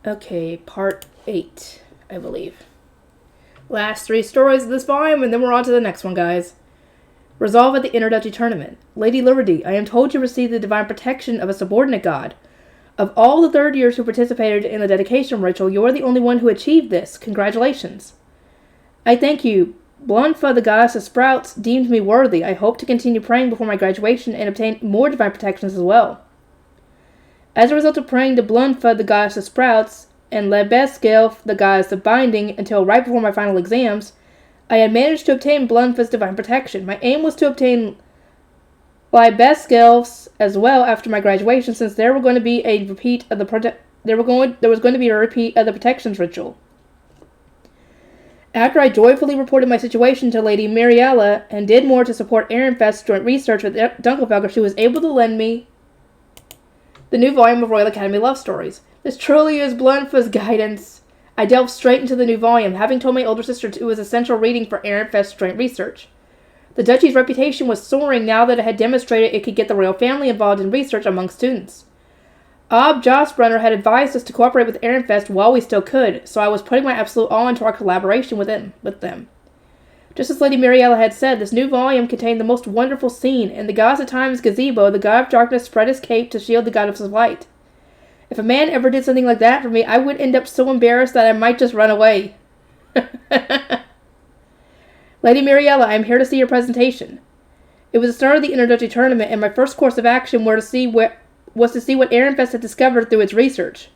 Okay, part 8, I believe. Last 3 stories of this volume, and then we're on to the next one, guys. Resolve at the Interduchy Tournament. Lady Liberty, I am told you received the divine protection of a subordinate god. Of all the third years who participated in the dedication ritual, you are the only one who achieved this. Congratulations. I thank you. Blunfa, the goddess of sprouts, deemed me worthy. I hope to continue praying before my graduation and obtain more divine protections as well. As a result of praying to Blunfa, the goddess of sprouts, and Lebesgelf, the goddess of binding, until right before my final exams, I had managed to obtain Blunfa's divine protection. My aim was to obtain Lebesgelf's as well after my graduation, since there was going to be a repeat of the protections ritual. After I joyfully reported my situation to Lady Miriella and did more to support Ehrenfest's joint research with Dunkelfelger, she was able to lend me the new volume of Royal Academy Love Stories. This truly is Blunfa's guidance. I delved straight into the new volume, having told my older sister it was essential reading for Ehrenfest's joint research. The duchy's reputation was soaring now that it had demonstrated it could get the royal family involved in research among students. Ob Josbrunner had advised us to cooperate with Ehrenfest while we still could, so I was putting my absolute all into our collaboration with them. Just as Lady Miriella had said, this new volume contained the most wonderful scene. In the Goddess of Time's gazebo, the god of darkness spread his cape to shield the goddess of light. If a man ever did something like that for me, I would end up so embarrassed that I might just run away. Lady Miriella, I am here to see your presentation. It was the start of the Interduchy Tournament, and my first course of action was to see what Ehrenfest had discovered through its research.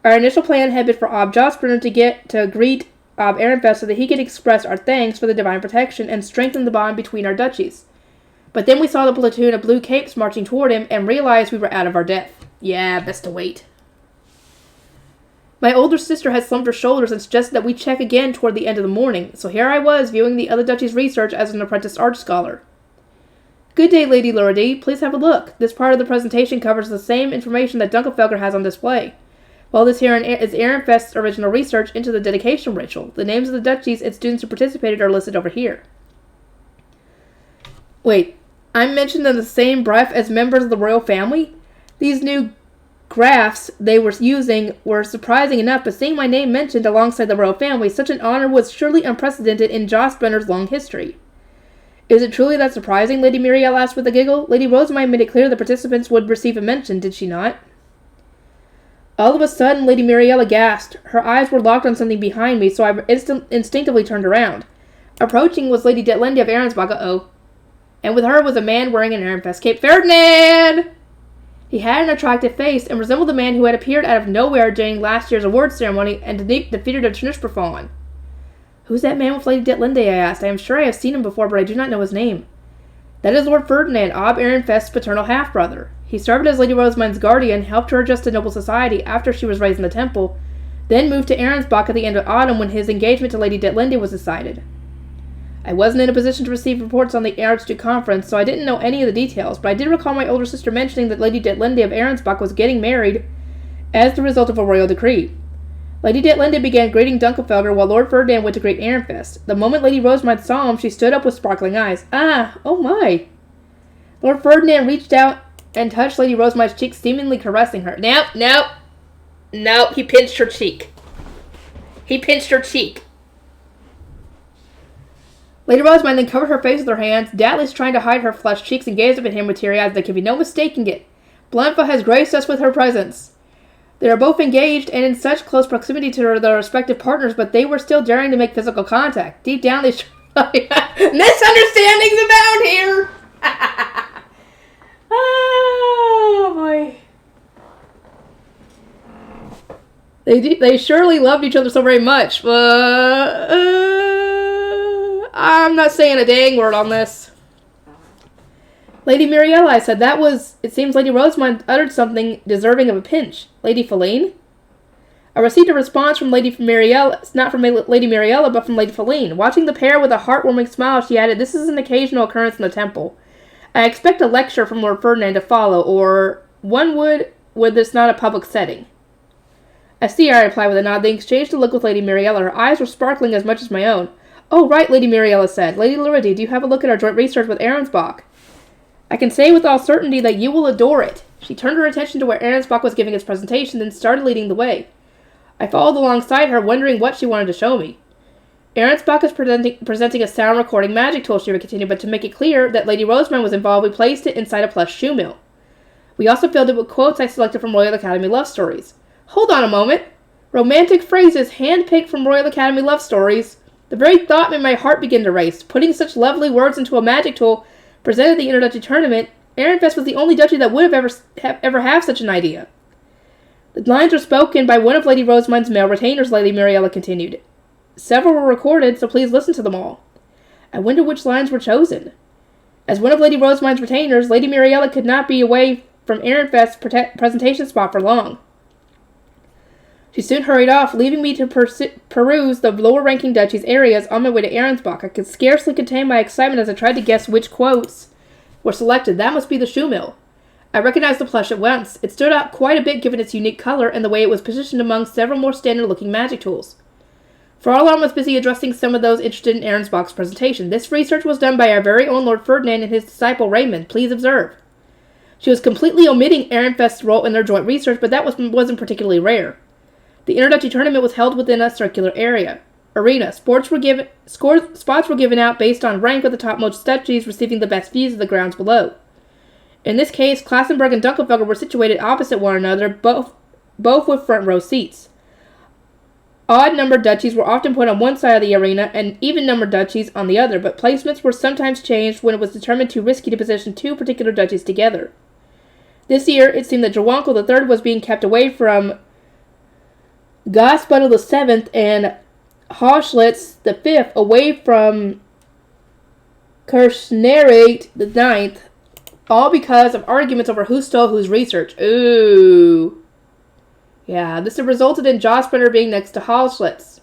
Our initial plan had been for Ob Josbrunner to greet Ob Ehrenfest so that he could express our thanks for the divine protection and strengthen the bond between our duchies. But then we saw the platoon of blue capes marching toward him and realized we were out of our depth. Yeah, best to wait. My older sister had slumped her shoulders and suggested that we check again toward the end of the morning, so here I was viewing the other duchy's research as an apprentice art scholar. Good day, Lady Lordy. Please have a look. This part of the presentation covers the same information that Dunkelfelger has on display. While this here is Ehrenfest's original research into the dedication ritual. The names of the duchies and students who participated are listed over here. Wait, I'm mentioned in the same breath as members of the royal family? These new graphs they were using were surprising enough, but seeing my name mentioned alongside the royal family, such an honor was surely unprecedented in Josbrunner's long history. Is it truly that surprising? Lady Muriel asked with a giggle. Lady Rosamund made it clear the participants would receive a mention, did she not? All of a sudden, Lady Muriel gasped. Her eyes were locked on something behind me, so I instinctively turned around. Approaching was Lady Detlinde of Arensbach, and with her was a man wearing an Ehrenfest cape. Ferdinand! He had an attractive face and resembled the man who had appeared out of nowhere during last year's awards ceremony and defeated a Tschnürsperfallen. Who's that man with Lady Detlinde? I asked. I am sure I have seen him before, but I do not know his name. That is Lord Ferdinand, Ob Ehrenfest's paternal half-brother. He served as Lady Rosamund's guardian, helped her adjust to noble society after she was raised in the temple, then moved to Arensbach at the end of autumn when his engagement to Lady Detlinde was decided. I wasn't in a position to receive reports on the Archduke conference, so I didn't know any of the details, but I did recall my older sister mentioning that Lady Detlinde of Arensbach was getting married as the result of a royal decree. Lady Detlinde began greeting Dunkelfelger while Lord Ferdinand went to greet Ehrenfest. The moment Lady Rosamund saw him, she stood up with sparkling eyes. Ah, oh my! Lord Ferdinand reached out and touched Lady Rosamund's cheek, seemingly caressing her. Nope, he pinched her cheek. Lady Rosamund then covered her face with her hands, doubtless trying to hide her flushed cheeks, and gazed up at him with teary eyes. There can be no mistaking it. Blunfa has graced us with her presence. They are both engaged and in such close proximity to their respective partners, but they were still daring to make physical contact. Deep down, they misunderstandings abound here! Oh, boy. They surely loved each other so very much. I'm not saying a dang word on this. Lady Muriel, I said, it seems Lady Rosamund uttered something deserving of a pinch. Lady Feline? I received a response from Lady Muriel, not from Lady Muriella, but from Lady Feline. Watching the pair with a heartwarming smile, she added, this is an occasional occurrence in the temple. I expect a lecture from Lord Ferdinand to follow, or one would this not a public setting. I see, I replied with a nod. They exchanged a look with Lady Muriella. Her eyes were sparkling as much as my own. Oh, right, Lady Muriella said. Lady Luridy, do you have a look at our joint research with Arensbach? I can say with all certainty that you will adore it. She turned her attention to where Arensbach was giving his presentation, then started leading the way. I followed alongside her, wondering what she wanted to show me. Arensbach is presenting a sound recording magic tool, she would continue, but to make it clear that Lady Rosemine was involved, we placed it inside a plush shoe mill. We also filled it with quotes I selected from Royal Academy love stories. Hold on a moment. Romantic phrases handpicked from Royal Academy love stories. The very thought made my heart begin to race. Putting such lovely words into a magic tool presented at the Interduchy tournament, Ehrenfest was the only duchy that would have ever have such an idea. The lines were spoken by one of Lady Rosemine's male retainers, Lady Mariella continued. Several were recorded, so please listen to them all. I wonder which lines were chosen. As one of Lady Rosemine's retainers, Lady Mariella could not be away from Ehrenfest's presentation spot for long. She soon hurried off, leaving me to peruse the lower-ranking duchy's areas on my way to Arensbach. I could scarcely contain my excitement as I tried to guess which quotes were selected. That must be the shoe mill. I recognized the plush at once. It stood out quite a bit given its unique color and the way it was positioned among several more standard-looking magic tools. Farallon was busy addressing some of those interested in Arensbach's presentation. This research was done by our very own Lord Ferdinand and his disciple Raymond. Please observe. She was completely omitting Ehrenfest's role in their joint research, but that wasn't particularly rare. The Interduchy tournament was held within a circular arena. Spots were given out based on rank, with the topmost duchies receiving the best views of the grounds below. In this case, Klassenberg and Dunkelfelder were situated opposite one another, both with front row seats. Odd-numbered duchies were often put on one side of the arena, and even-numbered duchies on the other, but placements were sometimes changed when it was determined too risky to position two particular duchies together. This year, it seemed that Jawankel III was being kept away from Gasbuttel VII and Hoschlitz V away from Kirschnerate IX, all because of arguments over who stole whose research. Ooh. Yeah, this had resulted in Josbrenner being next to Hoschlitz.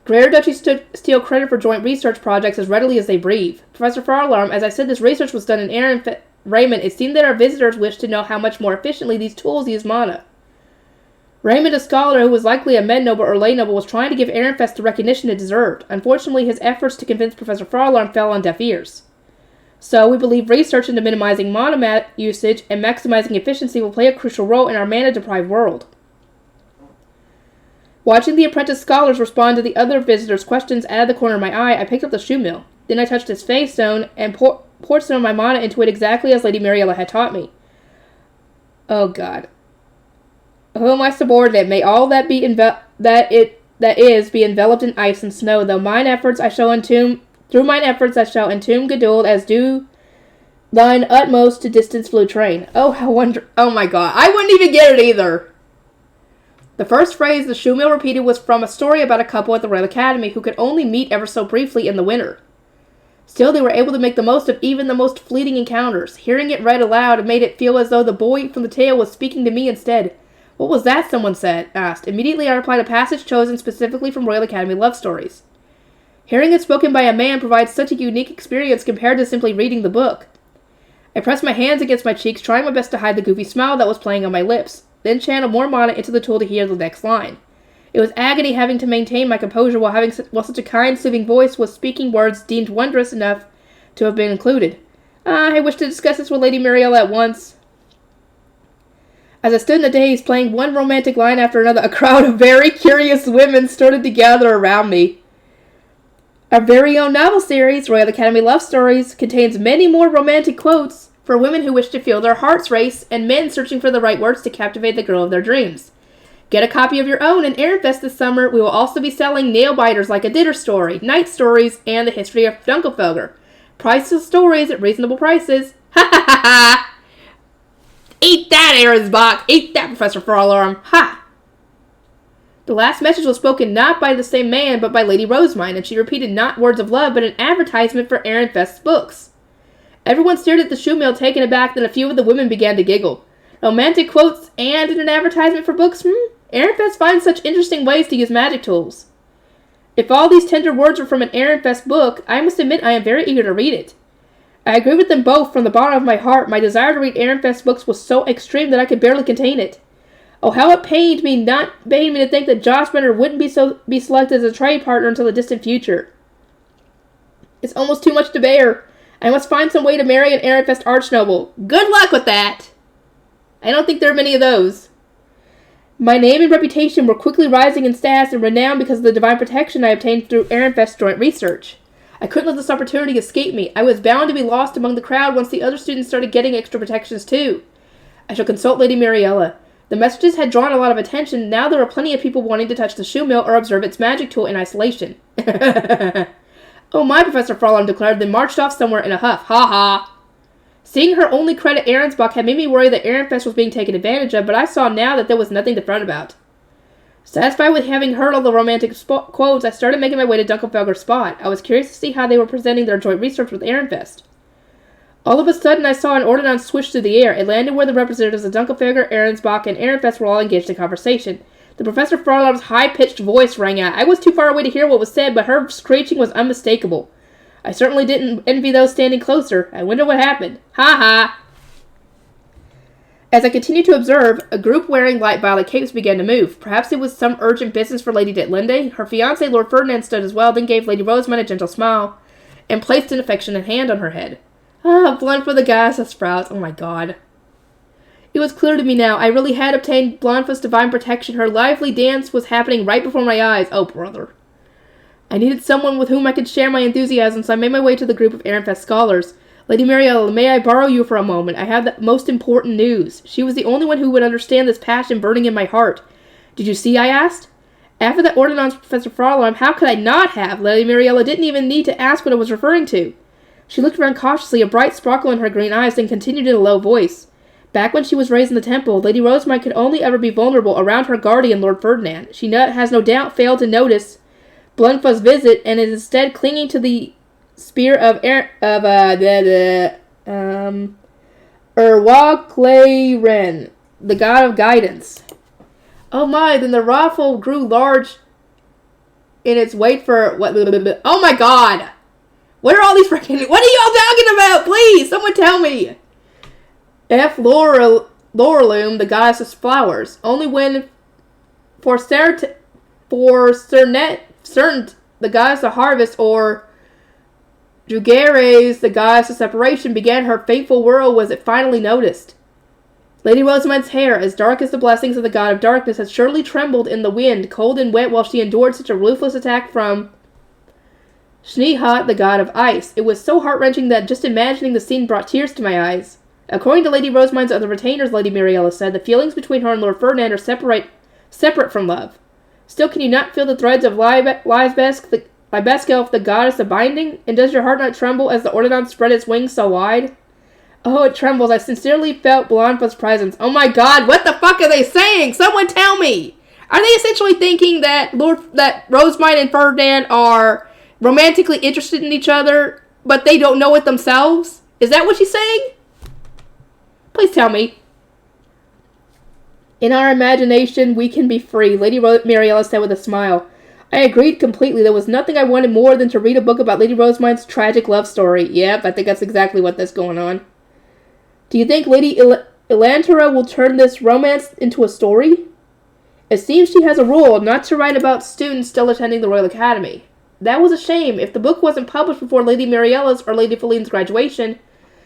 Greater duchies steal credit for joint research projects as readily as they breathe. Professor Farlarm, as I said, this research was done in Raymond. It seemed that our visitors wished to know how much more efficiently these tools use mana. Raymond, a scholar who was likely a med noble or lay noble, was trying to give Ehrenfest the recognition it deserved. Unfortunately, his efforts to convince Professor Farlarm fell on deaf ears. So, we believe research into minimizing mana usage and maximizing efficiency will play a crucial role in our mana-deprived world. Watching the apprentice scholars respond to the other visitors' questions out of the corner of my eye, I picked up the shoe mill. Then I touched its face stone and poured some of my mana into it exactly as Lady Mariella had taught me. Oh God. Oh, my subordinate, may all that be be enveloped in ice and snow, though through mine efforts I shall entomb Geduld as do thine utmost to distance flew train. Oh, oh my God, I wouldn't even get it either. The first phrase the shoe mill repeated was from a story about a couple at the Royal Academy who could only meet ever so briefly in the winter. Still, they were able to make the most of even the most fleeting encounters. Hearing it read aloud made it feel as though the boy from the tale was speaking to me instead. What was that, someone asked. Immediately I replied, a passage chosen specifically from Royal Academy love stories. Hearing it spoken by a man provides such a unique experience compared to simply reading the book. I pressed my hands against my cheeks, trying my best to hide the goofy smile that was playing on my lips, then channeled more mana into the tool to hear the next line. It was agony having to maintain my composure while such a kind, soothing voice was speaking words deemed wondrous enough to have been included. I wish to discuss this with Lady Mariella at once. As I stood in the daze, playing one romantic line after another, a crowd of very curious women started to gather around me. Our very own novel series, Royal Academy Love Stories, contains many more romantic quotes for women who wish to feel their hearts race and men searching for the right words to captivate the girl of their dreams. Get a copy of your own in Ehrenfest this summer. We will also be selling nail-biters like A Dinner Story, Night Stories, and The History of Dunkelfelder. Priceless stories at reasonable prices. Ha ha ha ha! Eat that, Ehrenbach! Eat that, Professor Farlarm! Ha! The last message was spoken not by the same man, but by Lady Rosemine, and she repeated not words of love, but an advertisement for Ehrenfest's books. Everyone stared at the shoe mill, taken aback, then a few of the women began to giggle. Romantic quotes and an advertisement for books? Ehrenfest finds such interesting ways to use magic tools. If all these tender words were from an Ehrenfest book, I must admit I am very eager to read it. I agree with them both from the bottom of my heart. My desire to read Ehrenfest's books was so extreme that I could barely contain it. Oh, how it pained me to think that Josh Brenner wouldn't be selected as a trade partner until the distant future. It's almost too much to bear. I must find some way to marry an Ehrenfest archnoble. Good luck with that! I don't think there are many of those. My name and reputation were quickly rising in status and renown because of the divine protection I obtained through Ehrenfest's joint research. I couldn't let this opportunity escape me. I was bound to be lost among the crowd once the other students started getting extra protections too. I shall consult Lady Mariella. The messages had drawn a lot of attention. Now there were plenty of people wanting to touch the shoe mill or observe its magic tool in isolation. Oh my, Professor Frollo declared, then marched off somewhere in a huff. Ha ha! Seeing her only credit Ahrensbach had made me worry that Ehrenfest was being taken advantage of, but I saw now that there was nothing to fret about. Satisfied with having heard all the romantic quotes, I started making my way to Dunkelfelger's spot. I was curious to see how they were presenting their joint research with Ehrenfest. All of a sudden, I saw an ordnance swish through the air. It landed where the representatives of Dunkelfelger, Ahrensbach, and Ehrenfest were all engaged in conversation. The Professor Frollo's high-pitched voice rang out. I was too far away to hear what was said, but her screeching was unmistakable. I certainly didn't envy those standing closer. I wonder what happened. Ha ha! As I continued to observe, a group wearing light violet capes began to move. Perhaps it was some urgent business for Lady Detlinde. Her fiancé, Lord Ferdinand, stood as well, then gave Lady Rosamund a gentle smile, and placed an affectionate hand on her head. Ah, blood for the goddess of sprouts. Oh my god. It was clear to me now. I really had obtained Blondfuss's divine protection. Her lively dance was happening right before my eyes. Oh, brother. I needed someone with whom I could share my enthusiasm, so I made my way to the group of Ehrenfest scholars. Lady Mariella, may I borrow you for a moment? I have the most important news. She was the only one who would understand this passion burning in my heart. Did you see? I asked. After that ordinance, Professor Frollo, how could I not have? Lady Mariella didn't even need to ask what I was referring to. She looked around cautiously, a bright sparkle in her green eyes, then continued in a low voice. Back when she was raised in the temple, Lady Rosamund could only ever be vulnerable around her guardian, Lord Ferdinand. She has no doubt failed to notice Blondfuss's visit, and is instead clinging to the spear of Erwagleiren, the god of guidance. Oh my, then the raffle grew large in its wait for what? Oh my god! What are all these freaking? What are y'all talking about? Please, someone tell me. F. Laurelum, the goddess of flowers. Only when for certain, the goddess of harvest, or Jugeres, the goddess of separation, began her fateful whirl was it finally noticed. Lady Rosamund's hair, as dark as the blessings of the god of darkness, had surely trembled in the wind, cold and wet, while she endured such a ruthless attack from Schneehat, the god of ice. It was so heart-wrenching that just imagining the scene brought tears to my eyes. According to Lady Rosamund's other retainers, Lady Mariella said, the feelings between her and Lord Ferdinand are separate from love. Still, can you not feel the threads of Libesk, the goddess of binding? And does your heart not tremble as the ordinance spread its wings so wide? Oh, it trembles. I sincerely felt Blondfuss's presence. Oh my god, what the fuck are they saying? Someone tell me! Are they essentially thinking that Rosamund and Ferdinand are romantically interested in each other, but they don't know it themselves? Is that what she's saying? Please tell me. In our imagination, we can be free, Lady Mariella said with a smile. I agreed completely. There was nothing I wanted more than to read a book about Lady Rosamund's tragic love story. Yep, I think that's exactly what's going on. Do you think Lady Elantara will turn this romance into a story? It seems she has a rule not to write about students still attending the Royal Academy. That was a shame. If the book wasn't published before Lady Mariella's or Lady Feline's graduation,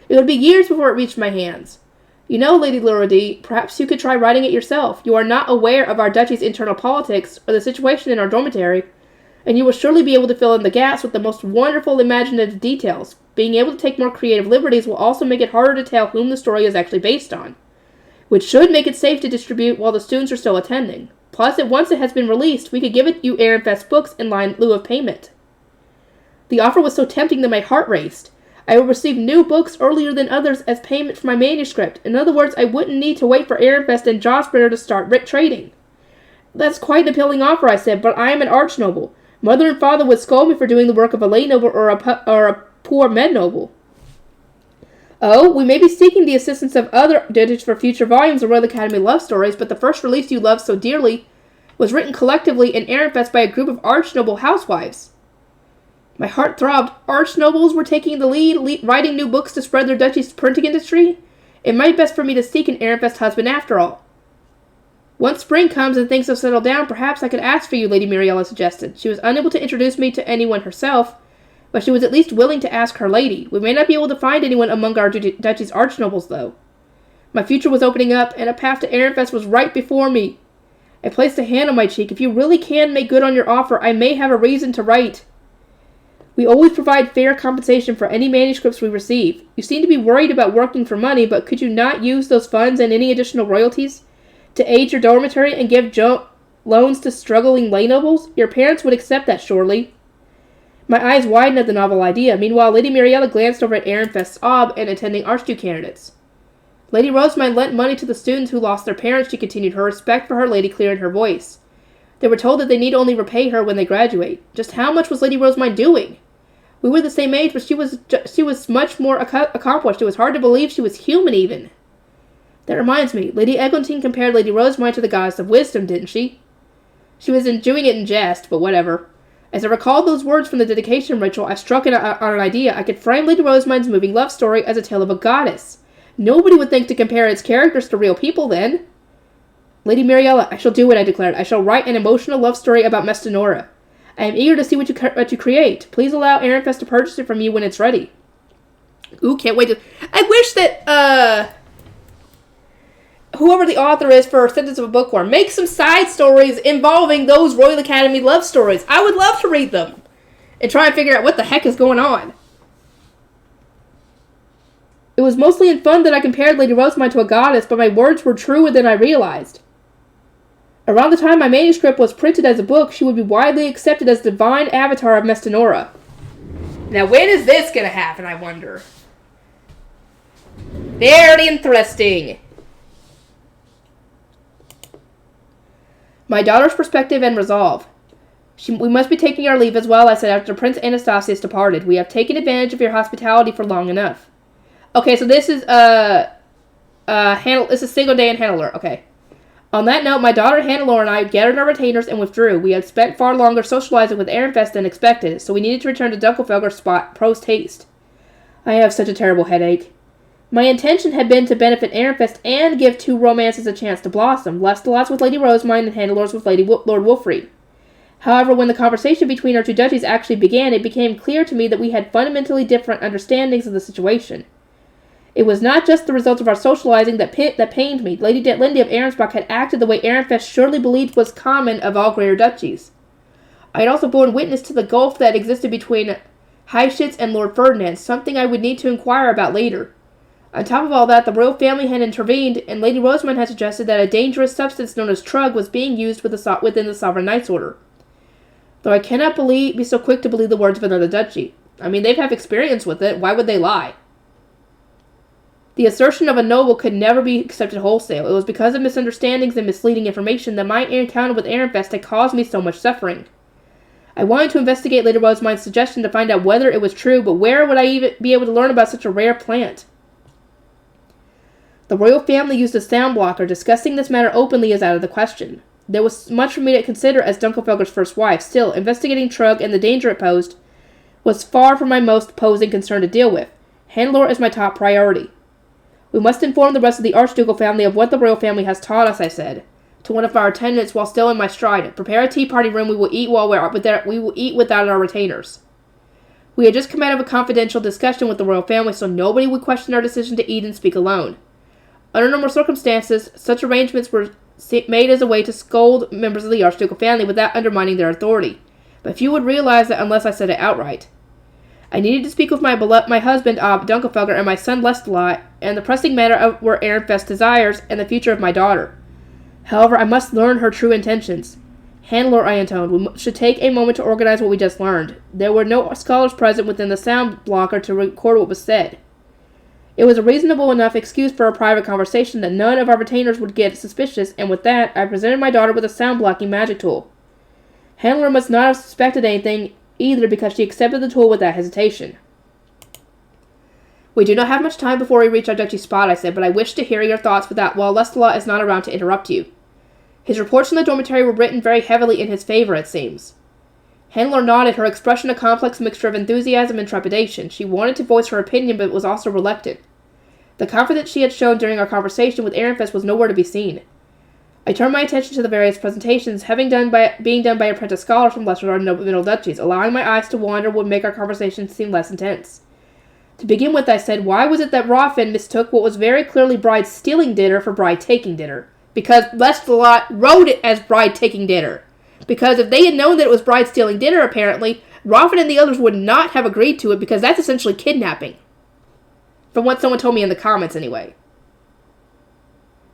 it would be years before it reached my hands. You know, Lady Luridee, perhaps you could try writing it yourself. You are not aware of our duchy's internal politics or the situation in our dormitory, and you will surely be able to fill in the gaps with the most wonderful imaginative details. Being able to take more creative liberties will also make it harder to tell whom the story is actually based on, which should make it safe to distribute while the students are still attending. Plus, once it has been released, we could give it you Ehrenfest books in lieu of payment. The offer was so tempting that my heart raced. I would receive new books earlier than others as payment for my manuscript. In other words, I wouldn't need to wait for Ehrenfest and Jawspringer to start trading. That's quite an appealing offer, I said, but I am an archnoble. Mother and father would scold me for doing the work of a lay noble or a poor med noble. Oh, we may be seeking the assistance of other editors for future volumes of Royal Academy love stories, but the first release you loved so dearly was written collectively in Ehrenfest by a group of archnoble housewives. My heart throbbed. Archnobles were taking the lead, writing new books to spread their duchy's printing industry. It might be best for me to seek an Ehrenfest husband after all. Once spring comes and things have settled down, perhaps I could ask for you, Lady Mariella suggested. She was unable to introduce me to anyone herself, but she was at least willing to ask her lady. We may not be able to find anyone among our duchy's archnobles, though. My future was opening up, and a path to Ehrenfest was right before me. I placed a hand on my cheek. If you really can make good on your offer, I may have a reason to write. We always provide fair compensation for any manuscripts we receive. You seem to be worried about working for money, but could you not use those funds and any additional royalties to aid your dormitory and give loans to struggling lay nobles? Your parents would accept that, surely. My eyes widened at the novel idea. Meanwhile, Lady Muriela glanced over at Ehrenfest's ob and attending Archduke candidates. Lady Rosamund lent money to the students who lost their parents, she continued, her respect for her lady clear in her voice. They were told that they need only repay her when they graduate. Just how much was Lady Rosamund doing? We were the same age, but she was much more accomplished. It was hard to believe she was human, even. That reminds me, Lady Eglantine compared Lady Rosamund to the goddess of wisdom, didn't she? She was doing it in jest, but whatever. As I recalled those words from the dedication ritual, I struck on an idea. I could frame Lady Rosamund's moving love story as a tale of a goddess. Nobody would think to compare its characters to real people, then. Lady Muriela, I shall do it, I declared. I shall write an emotional love story about Mestinora. I am eager to see what you create. Please allow Ehrenfest to purchase it from you when it's ready. Ooh, can't wait to... I wish that, whoever the author is for Ascendance of a Bookworm, make some side stories involving those Royal Academy love stories. I would love to read them and try and figure out what the heck is going on. It was mostly in fun that I compared Lady Rosamund to a goddess, but my words were truer than I realized. Around the time my manuscript was printed as a book, she would be widely accepted as the divine avatar of Mestinora. Now, when is this going to happen, I wonder? Very interesting. My daughter's perspective and resolve. We must be taking our leave as well, I said after Prince Anastasius departed. We have taken advantage of your hospitality for long enough. Okay, so this is, this is single day in Hannelore. Okay. On that note, my daughter Hannelore and I gathered our retainers and withdrew. We had spent far longer socializing with Ehrenfest than expected, so we needed to return to Dunkelfelger's spot post-haste. I have such a terrible headache. My intention had been to benefit Ehrenfest and give two romances a chance to blossom, Lestelot's with Lady Rosamund and Hannelore's with Lord Wulfrey. However, when the conversation between our two duchies actually began, it became clear to me that we had fundamentally different understandings of the situation. It was not just the result of our socializing that pained me. Lady Lindy of Arensbach had acted the way Ehrenfest surely believed was common of all greater duchies. I had also borne witness to the gulf that existed between Heischitz and Lord Ferdinand, something I would need to inquire about later. On top of all that, the royal family had intervened, and Lady Rosamund had suggested that a dangerous substance known as trug was being used within the Sovereign Knights Order. Though I cannot be so quick to believe the words of another duchy. I mean, they've had experience with it. Why would they lie? The assertion of a noble could never be accepted wholesale. It was because of misunderstandings and misleading information that my encounter with Ehrenfest had caused me so much suffering. I wanted to investigate Lady Rosamund's suggestion to find out whether it was true, but where would I even be able to learn about such a rare plant? The royal family used a sound blocker. Discussing this matter openly is out of the question. There was much for me to consider as Dunkelfelger's first wife. Still, investigating Trug and the danger it posed was far from my most posing concern to deal with. Hannelore is my top priority. We must inform the rest of the Archducal family of what the royal family has taught us, I said to one of our attendants while still in my stride. Prepare a tea party room. We will eat without our retainers. We had just come out of a confidential discussion with the royal family, so nobody would question our decision to eat and speak alone. Under normal circumstances, such arrangements were made as a way to scold members of the Archducal family without undermining their authority. But few would realize that unless I said it outright. I needed to speak with my husband, Dunkelfelger, and my son, Lestelot, and the pressing matter were Ehrenfest's desires and the future of my daughter. However, I must learn her true intentions. Hannelore, I intoned, we should take a moment to organize what we just learned. There were no scholars present within the sound blocker to record what was said. It was a reasonable enough excuse for a private conversation that none of our retainers would get suspicious, and with that, I presented my daughter with a sound-blocking magic tool. Hannelore must not have suspected anything either because she accepted the tool without hesitation. We do not have much time before we reach our duchy spot, I said, but I wish to hear your thoughts while Lestelot is not around to interrupt you. His reports from the dormitory were written very heavily in his favor, it seems. Hannelore nodded, her expression a complex mixture of enthusiasm and trepidation. She wanted to voice her opinion, but was also reluctant. The confidence she had shown during our conversation with Ehrenfest was nowhere to be seen. I turned my attention to the various presentations, being done by apprentice scholars from lesser or middle duchies. Allowing my eyes to wander would make our conversation seem less intense. To begin with, I said, why was it that Raffen mistook what was very clearly bride stealing dinner for bride taking dinner? because Lestalot wrote it as bride taking dinner. Because if they had known that it was bride stealing dinner, apparently, Raffen and the others would not have agreed to it because that's essentially kidnapping. From what someone told me in the comments, anyway.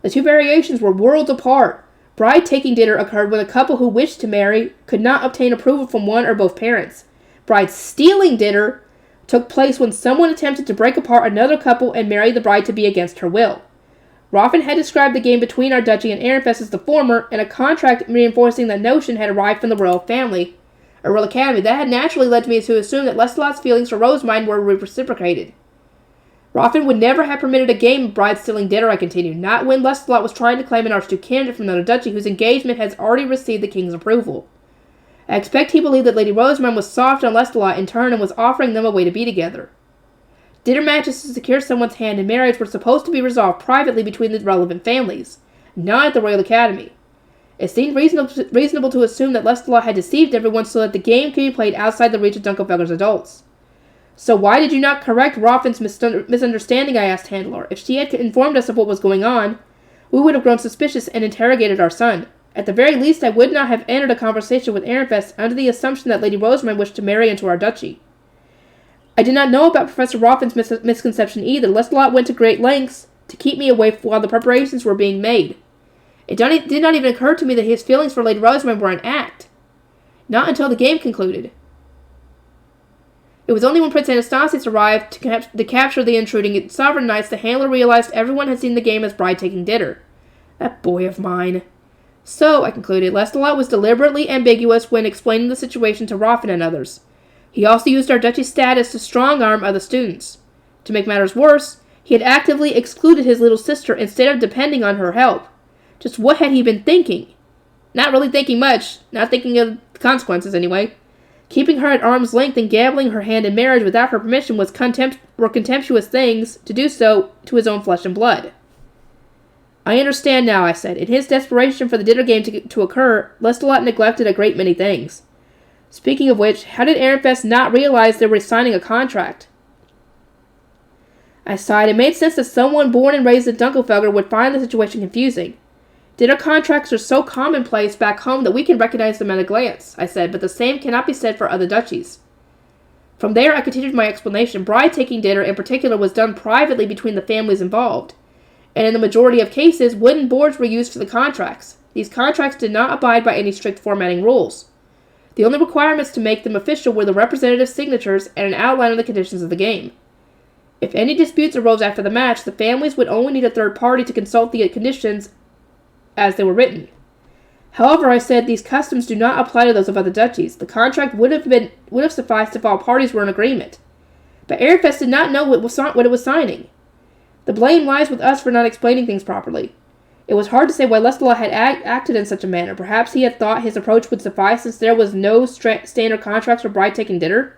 The two variations were worlds apart. Bride taking dinner occurred when a couple who wished to marry could not obtain approval from one or both parents. Bride stealing dinner took place when someone attempted to break apart another couple and marry the bride to be against her will. Raffen had described the game between our duchy and Ehrenfest as the former, and a contract reinforcing that notion had arrived from the royal family, or royal academy. That had naturally led me to assume that Lestalot's feelings for Rosemine were reciprocated. Raffen would never have permitted a game of bride stealing dinner, I continued, not when Lestalot was trying to claim an Archduke candidate from another duchy whose engagement has already received the king's approval. I expect he believed that Lady Rosemine was soft on Lestalot in turn and was offering them a way to be together. Dinner matches to secure someone's hand in marriage were supposed to be resolved privately between the relevant families, not at the Royal Academy. It seemed reasonable to assume that Lestalot had deceived everyone so that the game could be played outside the reach of Dunkelfelger's adults. So why did you not correct Raffen's misunderstanding, I asked Handler. If she had informed us of what was going on, we would have grown suspicious and interrogated our son. At the very least, I would not have entered a conversation with Ehrenfest under the assumption that Lady Rosemine wished to marry into our duchy. I did not know about Professor Raffen's misconception either. Lestalot went to great lengths to keep me away while the preparations were being made. It did not even occur to me that his feelings for Lady Rosemine were an act. Not until the game concluded. It was only when Prince Anastasius arrived to capture the intruding sovereign knights that Handler realized everyone had seen the game as bride taking dinner. That boy of mine. So, I concluded, Lestalot was deliberately ambiguous when explaining the situation to Raffen and others. He also used our duchy status to strong-arm other students. To make matters worse, he had actively excluded his little sister instead of depending on her help. Just what had he been thinking? Not really thinking much, not thinking of the consequences anyway. Keeping her at arm's length and gambling her hand in marriage without her permission were contemptuous things to do so to his own flesh and blood. I understand now, I said. In his desperation for the dinner game to occur, Lestalot neglected a great many things. Speaking of which, how did Ehrenfest not realize they were signing a contract? I sighed. It made sense that someone born and raised in Dunkelfelger would find the situation confusing. Dinner contracts are so commonplace back home that we can recognize them at a glance, I said, but the same cannot be said for other duchies. From there, I continued my explanation. Bride-taking dinner, in particular, was done privately between the families involved, and in the majority of cases, wooden boards were used for the contracts. These contracts did not abide by any strict formatting rules. The only requirements to make them official were the representative signatures and an outline of the conditions of the game. If any disputes arose after the match, the families would only need a third party to consult the conditions as they were written. However, I said, these customs do not apply to those of other duchies. The contract would have sufficed if all parties were in agreement. But Ehrenfest did not know what it was signing. The blame lies with us for not explaining things properly. It was hard to say why Lestalot had acted in such a manner. Perhaps he had thought his approach would suffice since there was no standard contracts for bride-taking dinner.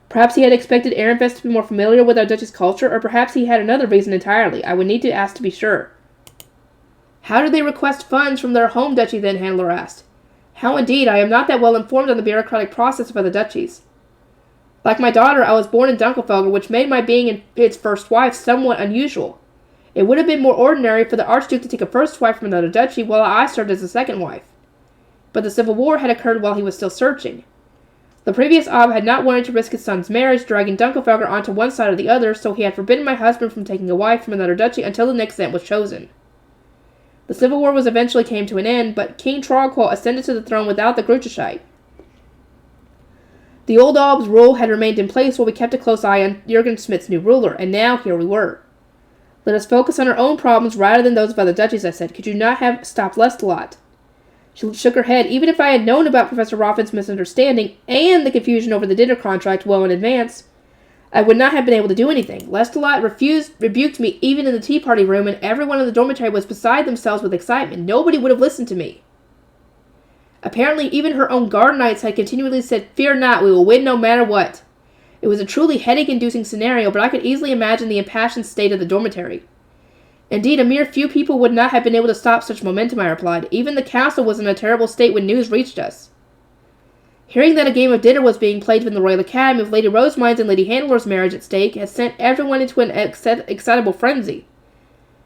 Perhaps he had expected Ehrenfest to be more familiar with our duchy's culture, or perhaps he had another reason entirely. I would need to ask to be sure. How did they request funds from their home duchy then, Handler asked. How indeed, I am not that well informed on the bureaucratic process of other duchies. Like my daughter, I was born in Dunkelfelger, which made my being its first wife somewhat unusual. It would have been more ordinary for the Archduke to take a first wife from another duchy, while I served as a second wife. But the Civil War had occurred while he was still searching. The previous Ab had not wanted to risk his son's marriage, dragging Dunkelfelger onto one side or the other, so he had forbidden my husband from taking a wife from another duchy until the next event was chosen. The Civil War eventually came to an end, but King Trogquil ascended to the throne without the Grucheshite. The old Alb's rule had remained in place while we kept a close eye on Jürgen Schmidt's new ruler, and now here we were. Let us focus on our own problems rather than those of other duchies, I said. Could you not have stopped Lestalot? She shook her head. Even if I had known about Professor Raffen's misunderstanding and the confusion over the dinner contract well in advance, I would not have been able to do anything. Lestalot rebuked me even in the tea party room, and everyone in the dormitory was beside themselves with excitement. Nobody would have listened to me. Apparently, even her own guard knights had continually said, "Fear not, we will win no matter what." It was a truly headache-inducing scenario, but I could easily imagine the impassioned state of the dormitory. Indeed, a mere few people would not have been able to stop such momentum, I replied. Even the council was in a terrible state when news reached us. Hearing that a game of dinner was being played from the Royal Academy with Lady Rosemine's and Lady Handler's marriage at stake had sent everyone into an excitable frenzy.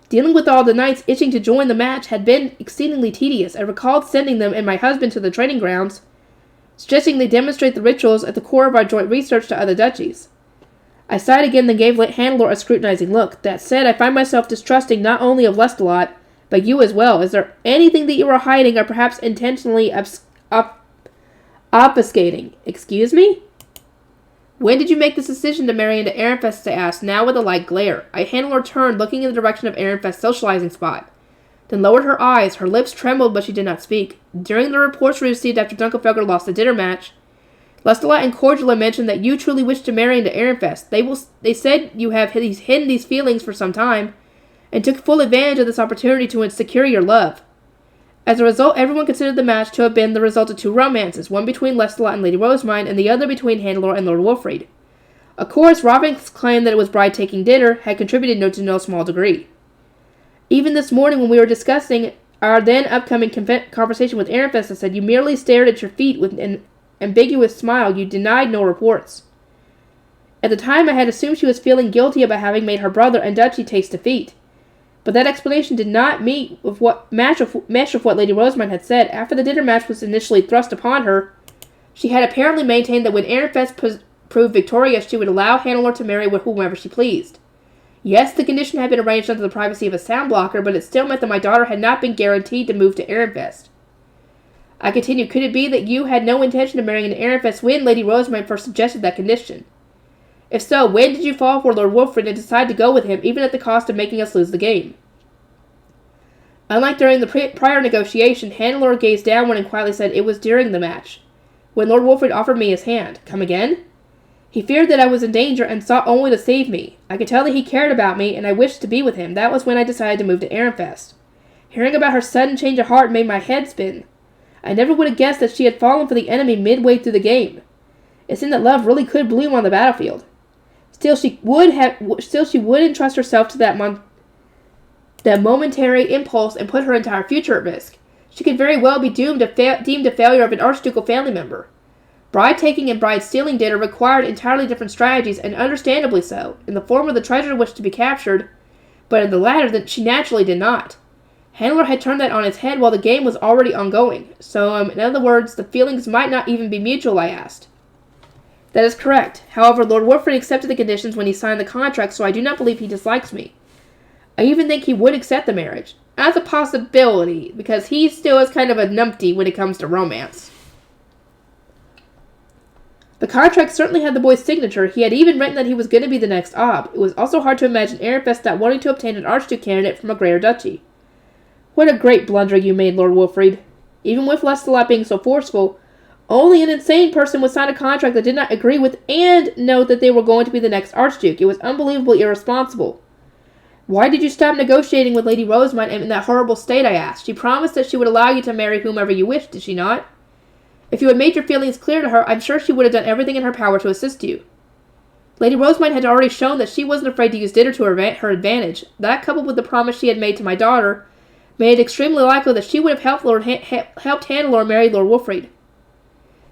Dealing with all the knights itching to join the match had been exceedingly tedious. I recalled sending them and my husband to the training grounds, suggesting they demonstrate the rituals at the core of our joint research to other duchies. I sighed again, then gave Hannelore a scrutinizing look. That said, I find myself distrusting not only of Lestalot, but you as well. Is there anything that you are hiding or perhaps intentionally obfuscating? Excuse me? When did you make this decision to marry into Ehrenfest? I asked, now with a light glare. Hannelore turned, looking in the direction of Ehrenfest's socializing spot, then lowered her eyes. Her lips trembled, but she did not speak. During the reports we received after Dunkelfelder lost the dinner match, Lestalot and Cordula mentioned that you truly wish to marry into Ehrenfest. They said you have hidden these feelings for some time, and took full advantage of this opportunity to secure your love. As a result, everyone considered the match to have been the result of two romances, one between Lestalot and Lady Rosemine, and the other between Hannelore and Lord Wolfried. Of course, Robin's claim that it was bride taking dinner had contributed to no small degree. Even this morning when we were discussing our then upcoming conversation with Ehrenfest, I said, you merely stared at your feet with an ambiguous smile. You denied no reports. At the time, I had assumed she was feeling guilty about having made her brother and duchy taste defeat. But that explanation did not mesh with what Lady Rosemine had said. After the dinner match was initially thrust upon her, she had apparently maintained that when Ehrenfest proved victorious, she would allow Hannelore to marry with whomever she pleased. Yes, the condition had been arranged under the privacy of a sound blocker, but it still meant that my daughter had not been guaranteed to move to Ehrenfest. I continued, could it be that you had no intention of marrying into Ehrenfest when Lady Rosemine first suggested that condition? If so, when did you fall for Lord Wolfried and decide to go with him, even at the cost of making us lose the game? Unlike during the prior negotiation, Hannelore gazed downward and quietly said, it was during the match, when Lord Wolfried offered me his hand. Come again? He feared that I was in danger and sought only to save me. I could tell that he cared about me, and I wished to be with him. That was when I decided to move to Ehrenfest. Hearing about her sudden change of heart made my head spin. I never would have guessed that she had fallen for the enemy midway through the game. It seemed that love really could bloom on the battlefield. Still, she would entrust herself to that momentary impulse and put her entire future at risk. She could very well be deemed a failure of an archducal family member. Bride-taking and bride-stealing dinner required entirely different strategies, and understandably so. In the former, the treasure was to be captured, but in the latter, she naturally did not. Hannelore had turned that on its head while the game was already ongoing. So, in other words, the feelings might not even be mutual, I asked. That is correct. However, Lord Wolfried accepted the conditions when he signed the contract, so I do not believe he dislikes me. I even think he would accept the marriage. As a possibility, because he still is kind of a numpty when it comes to romance. The contract certainly had the boy's signature. He had even written that he was going to be the next Ob. It was also hard to imagine Ehrenfest not wanting to obtain an archduke candidate from a greater duchy. What a great blunder you made, Lord Wolfried. Even with Lestalot being so forceful, only an insane person would sign a contract that did not agree with and know that they were going to be the next archduke. It was unbelievably irresponsible. Why did you stop negotiating with Lady Rosemine in that horrible state, I asked. She promised that she would allow you to marry whomever you wished, did she not? If you had made your feelings clear to her, I'm sure she would have done everything in her power to assist you. Lady Rosemine had already shown that she wasn't afraid to use dinner to her advantage. That, coupled with the promise she had made to my daughter, made it extremely likely that she would have helped Hannelore marry Lord Wolfried.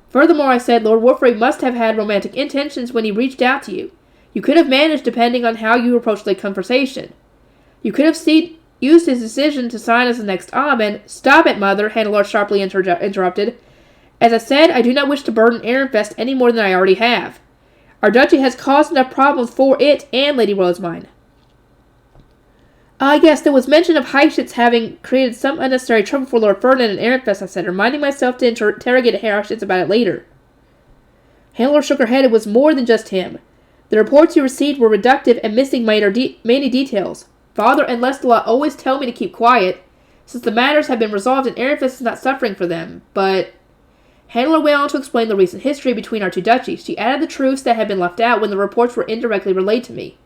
Furthermore, I said, Lord Wolfried must have had romantic intentions when he reached out to you. You could have managed depending on how you approached the conversation. You could have used his decision to sign as the next Ob and— Stop it, Mother, Hannelore sharply interrupted. As I said, I do not wish to burden Ehrenfest any more than I already have. Our duchy has caused enough problems for it and Lady Rosemine. Yes, there was mention of Heischitz having created some unnecessary trouble for Lord Ferdinand and Ehrenfest, I said, reminding myself to interrogate Heischitz about it later. Hannelore shook her head. It was more than just him. The reports you received were reductive and missing many details. Father and Lestalot always tell me to keep quiet, since the matters have been resolved and Ehrenfest is not suffering for them, but— Hannelore went on to explain the recent history between our two duchies. She added the truths that had been left out when the reports were indirectly relayed to me.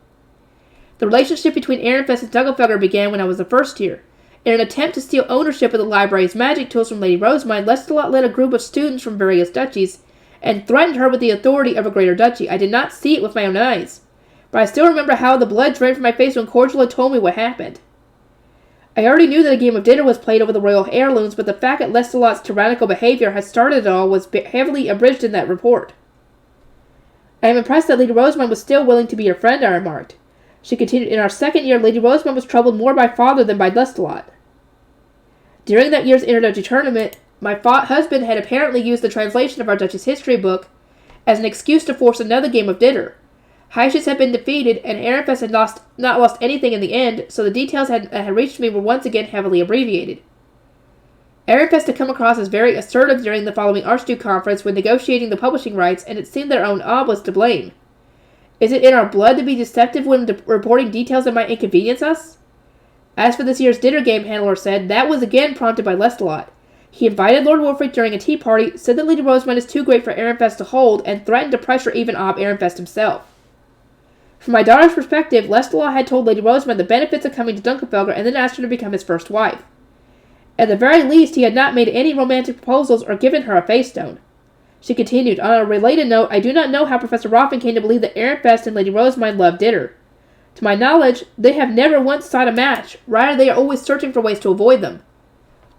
The relationship between Ehrenfest and Dunkelfelder began when I was a first year. In an attempt to steal ownership of the library's magic tools from Lady Rosemine, Lestalot led a group of students from various duchies and threatened her with the authority of a greater duchy. I did not see it with my own eyes, but I still remember how the blood drained from my face when Cordula told me what happened. I already knew that a game of dinner was played over the royal heirlooms, but the fact that Lestalot's tyrannical behavior had started it all was heavily abridged in that report. I am impressed that Lady Rosemine was still willing to be your friend, I remarked. She continued, in our second year, Lady Rosamund was troubled more by father than by Lestalot. During that year's introductory tournament, my husband had apparently used the translation of our Duchy's history book as an excuse to force another game of dinner. Hycius had been defeated, and Ehrenfest had not lost anything in the end, so the details that had reached me were once again heavily abbreviated. Ehrenfest had come across as very assertive during the following Archduke conference when negotiating the publishing rights, and it seemed that our own Ob was to blame. Is it in our blood to be deceptive when reporting details that might inconvenience us? As for this year's dinner game, Hannelore said, that was again prompted by Lestalot. He invited Lord Wolfric during a tea party, said that Lady Rosamund is too great for Ehrenfest to hold, and threatened to pressure even Ob Ehrenfest himself. From my daughter's perspective, Lestalot had told Lady Rosamund the benefits of coming to Dunkelfelger and then asked her to become his first wife. At the very least, he had not made any romantic proposals or given her a face stone. She continued, on a related note, I do not know how Professor Roffin came to believe that Ehrenfest and Lady Rosamund loved dinner. To my knowledge, they have never once sought a match. Rather, they are always searching for ways to avoid them.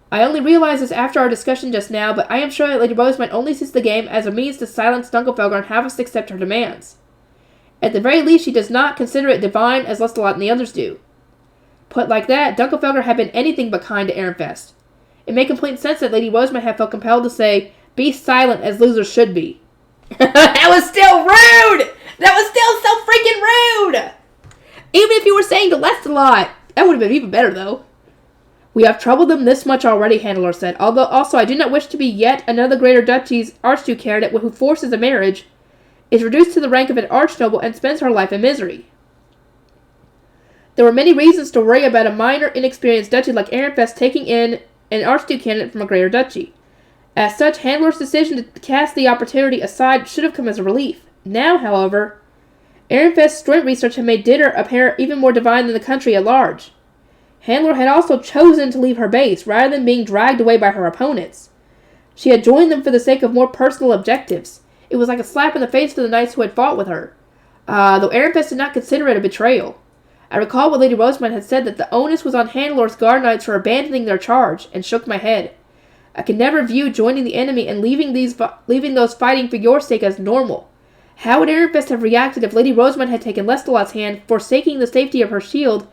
I only realized this after our discussion just now, but I am sure that Lady Rosamund only sees the game as a means to silence Dunkelfelger and have us accept her demands. At the very least, she does not consider it divine as Lestalot and the others do. Put like that, Dunkelfelger had been anything but kind to Ehrenfest. It made complete sense that Lady Rosamund had felt compelled to say, be silent as losers should be. That was still rude! That was still so freaking rude! Even if you were saying to Lestalot, that would have been even better, though. We have troubled them this much already, Hannelore said, although also I do not wish to be yet another Greater Duchy's Archduke candidate who forces a marriage, is reduced to the rank of an archnoble, and spends her life in misery. There were many reasons to worry about a minor, inexperienced duchy like Ehrenfest taking in an Archduke candidate from a Greater Duchy. As such, Hanneleore's decision to cast the opportunity aside should have come as a relief. Now, however, Ehrenfest's joint research had made dinner appear even more divine than the country at large. Hannelore had also chosen to leave her base, rather than being dragged away by her opponents. She had joined them for the sake of more personal objectives. It was like a slap in the face for the knights who had fought with her, though Ehrenfest did not consider it a betrayal. I recalled what Lady Rosamund had said, that the onus was on Hannelore's guard knights for abandoning their charge, and shook my head. I could never view joining the enemy and leaving those fighting for your sake as normal. How would Ehrenfest have reacted if Lady Rosamund had taken Lestalot's hand, forsaking the safety of her shield,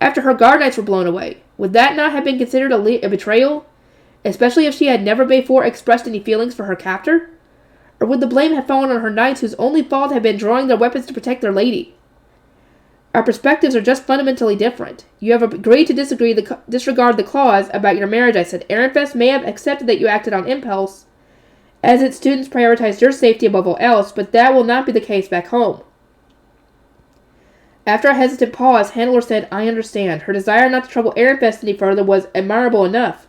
after her guard knights were blown away? Would that not have been considered a betrayal, especially if she had never before expressed any feelings for her captor? Or would the blame have fallen on her knights, whose only fault had been drawing their weapons to protect their lady? Our perspectives are just fundamentally different. You have agreed to disregard the clause about your marriage, I said. Ehrenfest may have accepted that you acted on impulse, as its students prioritized your safety above all else, but that will not be the case back home. After a hesitant pause, Hannelore said, I understand. Her desire not to trouble Ehrenfest any further was admirable enough.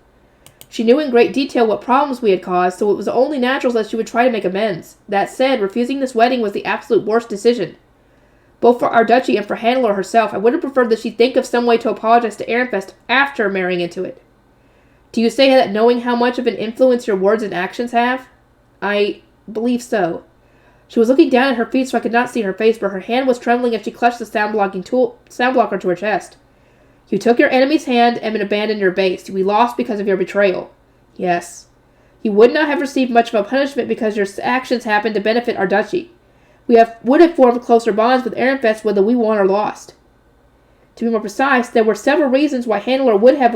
She knew in great detail what problems we had caused, so it was only natural that she would try to make amends. That said, refusing this wedding was the absolute worst decision. Both for our duchy and for Hannelore herself, I would have preferred that she think of some way to apologize to Ehrenfest after marrying into it. Do you say that knowing how much of an influence your words and actions have? I believe so. She was looking down at her feet so I could not see her face, but her hand was trembling as she clutched the sound blocker to her chest. You took your enemy's hand and abandoned your base. We lost because of your betrayal. Yes. You would not have received much of a punishment because your actions happened to benefit our duchy. We would have formed closer bonds with Ehrenfest whether we won or lost. To be more precise, there were several reasons why Hannelore would have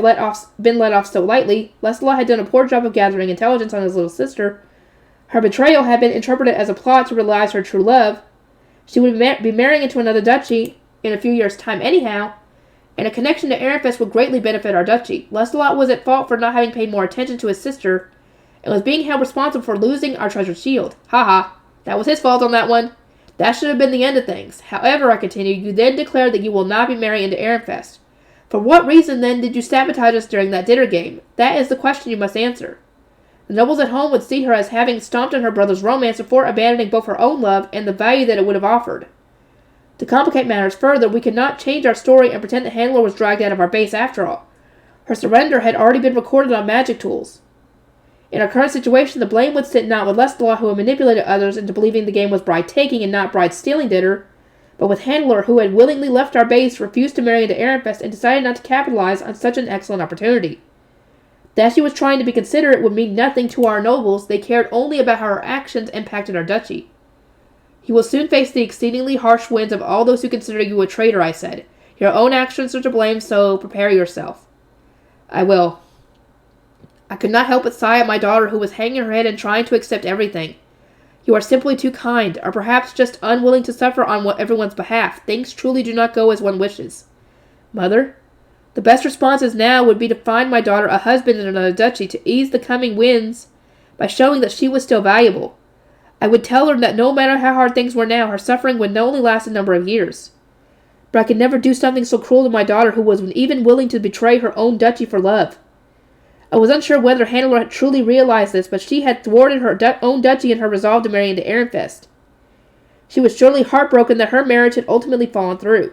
been let off so lightly. Lestalot had done a poor job of gathering intelligence on his little sister. Her betrayal had been interpreted as a plot to realize her true love. She would be marrying into another duchy in a few years' time anyhow, and a connection to Ehrenfest would greatly benefit our duchy. Lestalot was at fault for not having paid more attention to his sister, and was being held responsible for losing our treasured shield. Ha! That was his fault on that one. That should have been the end of things. However, I continued, you then declared that you will not be marrying into Ehrenfest. For what reason, then, did you sabotage us during that dinner game? That is the question you must answer. The nobles at home would see her as having stomped on her brother's romance before abandoning both her own love and the value that it would have offered. To complicate matters further, we could not change our story and pretend that Hannelore was dragged out of our base after all. Her surrender had already been recorded on magic tools. In our current situation, the blame would sit not with Lestalot, who had manipulated others into believing the game was bride-taking and not bride-stealing dinner, but with Hannelore, who had willingly left our base, refused to marry into Ehrenfest, and decided not to capitalize on such an excellent opportunity. That she was trying to be considerate would mean nothing to our nobles. They cared only about how her actions impacted our duchy. You will soon face the exceedingly harsh winds of all those who consider you a traitor, I said. Your own actions are to blame, so prepare yourself. I will. I could not help but sigh at my daughter, who was hanging her head and trying to accept everything. You are simply too kind, or perhaps just unwilling to suffer on everyone's behalf. Things truly do not go as one wishes. Mother, the best responses now would be to find my daughter a husband in another duchy to ease the coming winds by showing that she was still valuable. I would tell her that no matter how hard things were now, her suffering would only last a number of years. But I could never do something so cruel to my daughter, who was even willing to betray her own duchy for love. I was unsure whether Hannelore had truly realized this, but she had thwarted her own duchy in her resolve to marry into Ehrenfest. She was surely heartbroken that her marriage had ultimately fallen through.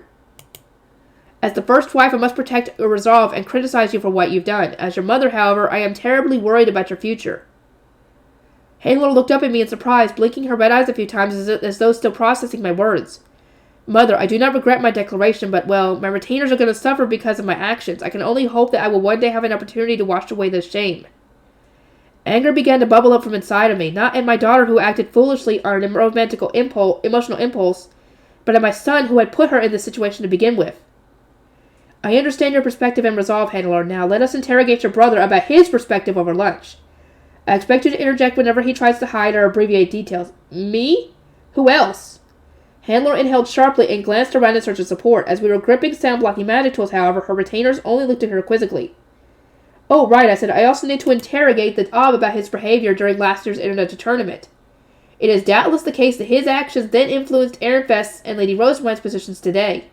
As the first wife, I must protect your resolve and criticize you for what you've done. As your mother, however, I am terribly worried about your future. Hannelore looked up at me in surprise, blinking her red eyes a few times as though still processing my words. Mother, I do not regret my declaration, but, well, my retainers are going to suffer because of my actions. I can only hope that I will one day have an opportunity to wash away this shame. Anger began to bubble up from inside of me, not at my daughter who acted foolishly on an emotional impulse, but at my son who had put her in this situation to begin with. I understand your perspective and resolve, Hannelore. Now let us interrogate your brother about his perspective over lunch. I expect you to interject whenever he tries to hide or abbreviate details. Me? Who else? Hannelore inhaled sharply and glanced around in search of support. As we were gripping sound-blocking magic tools, however, her retainers only looked at her quizzically. Oh, right, I said. I also need to interrogate the Ob about his behavior during last year's Internet tournament. It is doubtless the case that his actions then influenced Ehrenfest's and Lady Rosemine's positions today.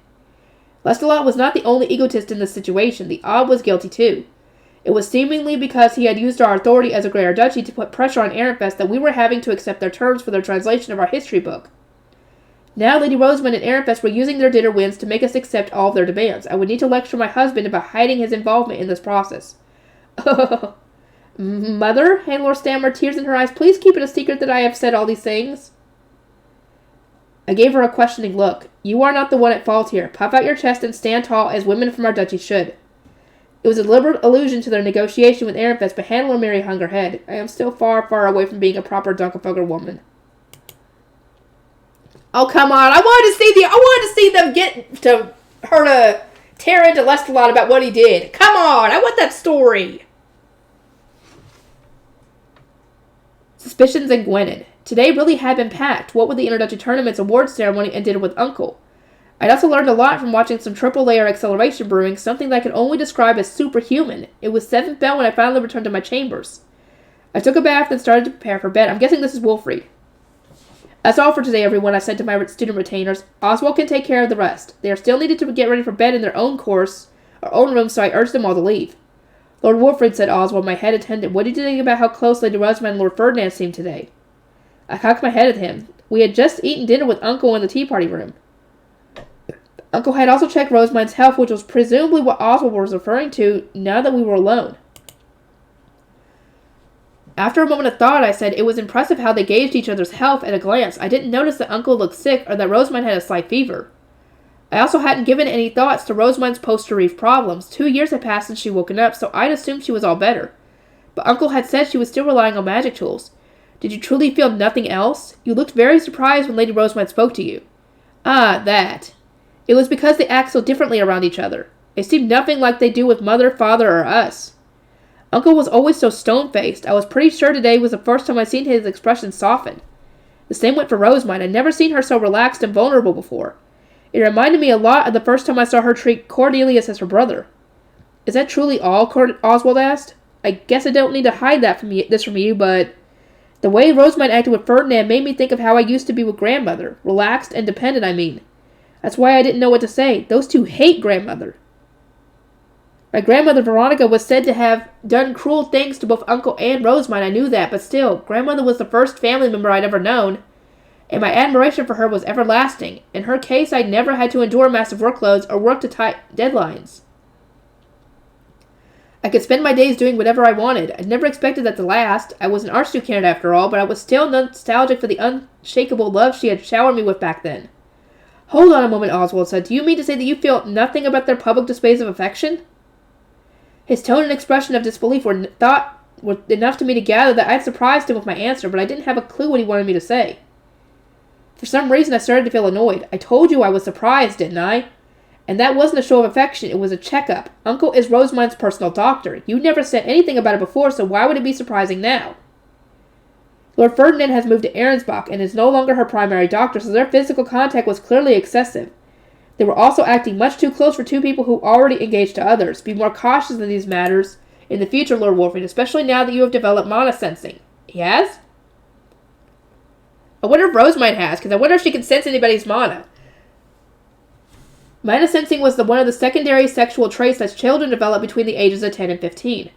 Lestalot was not the only egotist in this situation. The Ob was guilty too. It was seemingly because he had used our authority as a greater duchy to put pressure on Ehrenfest that we were having to accept their terms for their translation of our history book. Now Lady Rosamund and Ehrenfest were using their dinner wins to make us accept all of their demands. I would need to lecture my husband about hiding his involvement in this process. Oh, Mother, Hannelore stammered, tears in her eyes, please keep it a secret that I have said all these things. I gave her a questioning look. You are not the one at fault here. Puff out your chest and stand tall as women from our duchy should. It was a deliberate allusion to their negotiation with Ehrenfest, but Hannelore merely hung her head. I am still far, far away from being a proper Dunkelfogger woman. Oh, come on. I wanted to see them get to her to tear into Lestalot about what he did. Come on. I want that story. Suspicions and Gwenin. Today really had been packed. What with the Interduchy Tournament's awards ceremony and dinner with Uncle. I'd also learned a lot from watching some triple-layer acceleration brewing, something that I could only describe as superhuman. It was 7th bell when I finally returned to my chambers. I took a bath and started to prepare for bed. I'm guessing this is Wolfried. That's all for today, everyone, I said to my student retainers. Oswald can take care of the rest. They are still needed to get ready for bed in their own course, or own room, so I urged them all to leave. Lord Wolfried, said Oswald, my head attendant, what did you think about how close Lady Rosamund and Lord Ferdinand seemed today? I cocked my head at him. We had just eaten dinner with Uncle in the tea-party room. Uncle had also checked Rosamund's health, which was presumably what Oswald was referring to now that we were alone. After a moment of thought, I said, it was impressive how they gauged each other's health at a glance. I didn't notice that Uncle looked sick or that Rosamund had a slight fever. I also hadn't given any thoughts to Rosamund's post-bereaved problems. 2 years had passed since she'd woken up, so I'd assumed she was all better. But Uncle had said she was still relying on magic tools. Did you truly feel nothing else? You looked very surprised when Lady Rosamund spoke to you. Ah, that. It was because they act so differently around each other. It seemed nothing like they do with Mother, Father, or us. Uncle was always so stone-faced. I was pretty sure today was the first time I'd seen his expression soften. The same went for Rosamund. I'd never seen her so relaxed and vulnerable before. It reminded me a lot of the first time I saw her treat Cornelius as her brother. Is that truly all? Oswald asked. I guess I don't need to hide this from you, but the way Rosamund acted with Ferdinand made me think of how I used to be with grandmother. Relaxed and dependent, I mean. That's why I didn't know what to say. Those two hate grandmother. My grandmother Veronica was said to have done cruel things to both Uncle and Rosamund. I knew that, but still, grandmother was the first family member I'd ever known, and my admiration for her was everlasting. In her case, I never had to endure massive workloads or work to tight deadlines. I could spend my days doing whatever I wanted. I'd never expected that to last. I was an Archduke candidate after all, but I was still nostalgic for the unshakable love she had showered me with back then. Hold on a moment, Oswald said. Do you mean to say that you feel nothing about their public displays of affection? His tone and expression of disbelief were enough to me to gather that I'd surprised him with my answer, but I didn't have a clue what he wanted me to say. For some reason, I started to feel annoyed. I told you I was surprised, didn't I? And that wasn't a show of affection, it was a checkup. Uncle is Rosemine's personal doctor. You never said anything about it before, so why would it be surprising now? Lord Ferdinand has moved to Arensbach and is no longer her primary doctor, so their physical contact was clearly excessive. They were also acting much too close for two people who already engaged to others. Be more cautious in these matters in the future, Lord Wolfrid, especially now that you have developed mana sensing. He has? I wonder if Rosemine has, because I wonder if she can sense anybody's mana. Mana sensing was one of the secondary sexual traits that children develop between the ages of 10 and 15.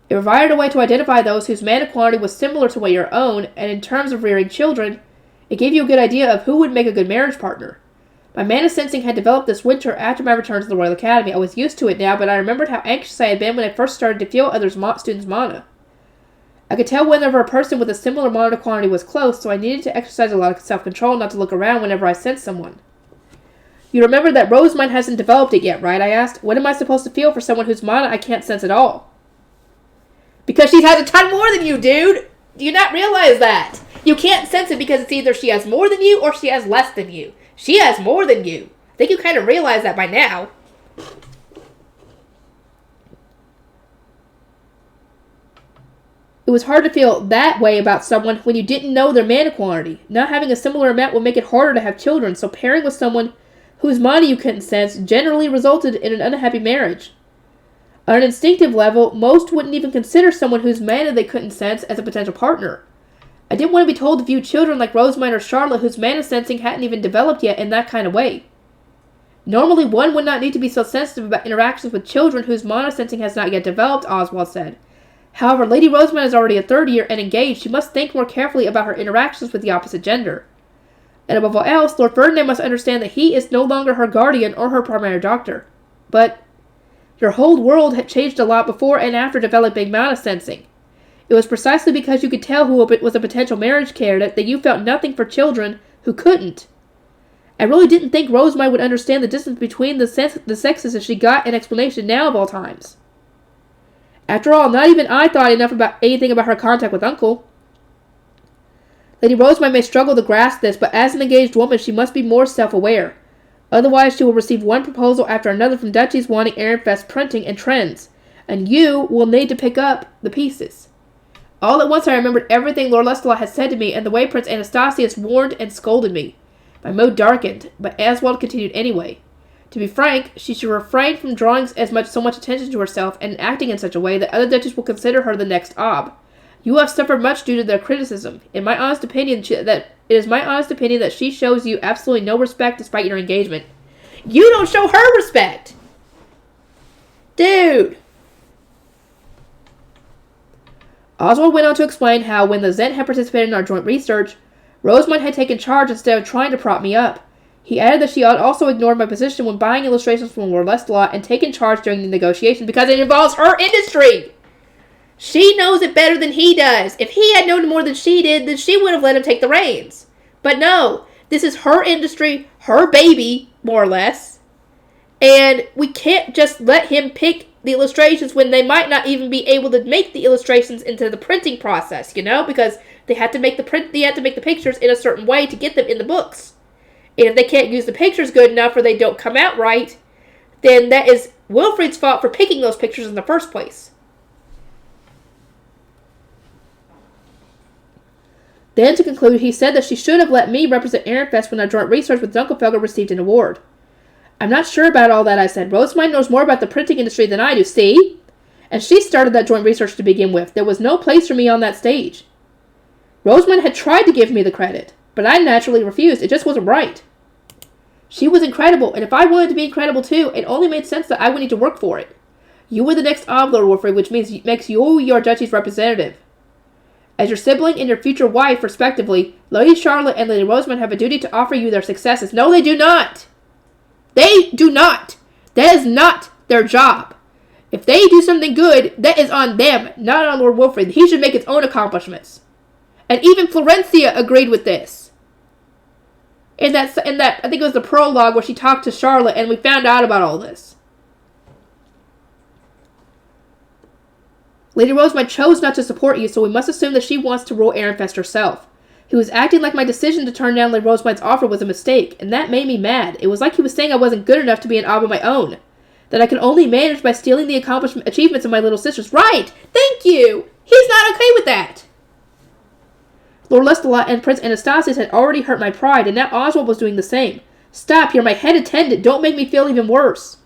It provided a way to identify those whose mana quality was similar to your own, and in terms of rearing children, it gave you a good idea of who would make a good marriage partner. My mana sensing had developed this winter after my return to the Royal Academy. I was used to it now, but I remembered how anxious I had been when I first started to feel other students' mana. I could tell whenever a person with a similar mana quantity was close, so I needed to exercise a lot of self-control not to look around whenever I sensed someone. You remember that Rosemine hasn't developed it yet, right? I asked. What am I supposed to feel for someone whose mana I can't sense at all? Because she has a ton more than you, dude! Do you not realize that? You can't sense it because it's either she has more than you or she has less than you. She has more than you. I think you kind of realize that by now. It was hard to feel that way about someone when you didn't know their mana quantity. Not having a similar amount will make it harder to have children, so pairing with someone whose mana you couldn't sense generally resulted in an unhappy marriage. On an instinctive level, most wouldn't even consider someone whose mana they couldn't sense as a potential partner. I didn't want to be told to view children like Rosemine or Charlotte whose mana sensing hadn't even developed yet in that kind of way. Normally, one would not need to be so sensitive about interactions with children whose mana sensing has not yet developed, Oswald said. However, Lady Rosemine is already a third year and engaged. She must think more carefully about her interactions with the opposite gender. And above all else, Lord Ferdinand must understand that he is no longer her guardian or her primary doctor. But your whole world had changed a lot before and after developing mana sensing. It was precisely because you could tell who was a potential marriage candidate that you felt nothing for children who couldn't. I really didn't think Rosemine would understand the distance between the sexes if she got an explanation now of all times. After all, not even I thought enough about anything about her contact with Uncle. Lady Rosemine may struggle to grasp this, but as an engaged woman, she must be more self-aware. Otherwise, she will receive one proposal after another from duchies wanting Ehrenfest printing and trends, and you will need to pick up the pieces. All at once I remembered everything Lord Lestalot had said to me, and the way Prince Anastasius warned and scolded me. My mood darkened, but Oswald continued anyway. To be frank, she should refrain from drawing so much attention to herself and acting in such a way that other duchies will consider her the next Ob. You have suffered much due to their criticism. It is my honest opinion that she shows you absolutely no respect despite your engagement. You don't show her respect! Dude! Oswald went on to explain how, when the Zent had participated in our joint research, Rosemine had taken charge instead of trying to prop me up. He added that she had also ignored my position when buying illustrations from Lord Lestalot and taken charge during the negotiations because it involves her industry! She knows it better than he does. If he had known more than she did, then she would have let him take the reins. But no, this is her industry, her baby, more or less. And we can't just let him pick the illustrations when they might not even be able to make the illustrations into the printing process, because they have to make the pictures in a certain way to get them in the books. And if they can't use the pictures good enough or they don't come out right, then that is Wilfrid's fault for picking those pictures in the first place. Then, to conclude, he said that she should have let me represent Ehrenfest when our joint research with Dunkelfelder received an award. I'm not sure about all that, I said. Rosemine knows more about the printing industry than I do, see? And she started that joint research to begin with. There was no place for me on that stage. Rosemine had tried to give me the credit, but I naturally refused. It just wasn't right. She was incredible, and if I wanted to be incredible too, it only made sense that I would need to work for it. You were the next Overlord, Wilfrid, which makes you your duchy's representative. As your sibling and your future wife, respectively, Lady Charlotte and Lady Rosemine have a duty to offer you their successes. No, they do not! They do not! That is not their job. If they do something good, that is on them, not on Lord Wilfrid. He should make his own accomplishments. And even Florencia agreed with this. In that, I think it was the prologue where she talked to Charlotte and we found out about all this. Lady Rosemine chose not to support you, so we must assume that she wants to rule Ehrenfest herself. He was acting like my decision to turn down Lady Rosemine's offer was a mistake, and that made me mad. It was like he was saying I wasn't good enough to be an Ob of my own. That I could only manage by stealing the achievements of my little sisters. Right! Thank you! He's not okay with that! Lord Lestalot and Prince Anastasius had already hurt my pride, and now Oswald was doing the same. Stop, you're my head attendant. Don't make me feel even worse.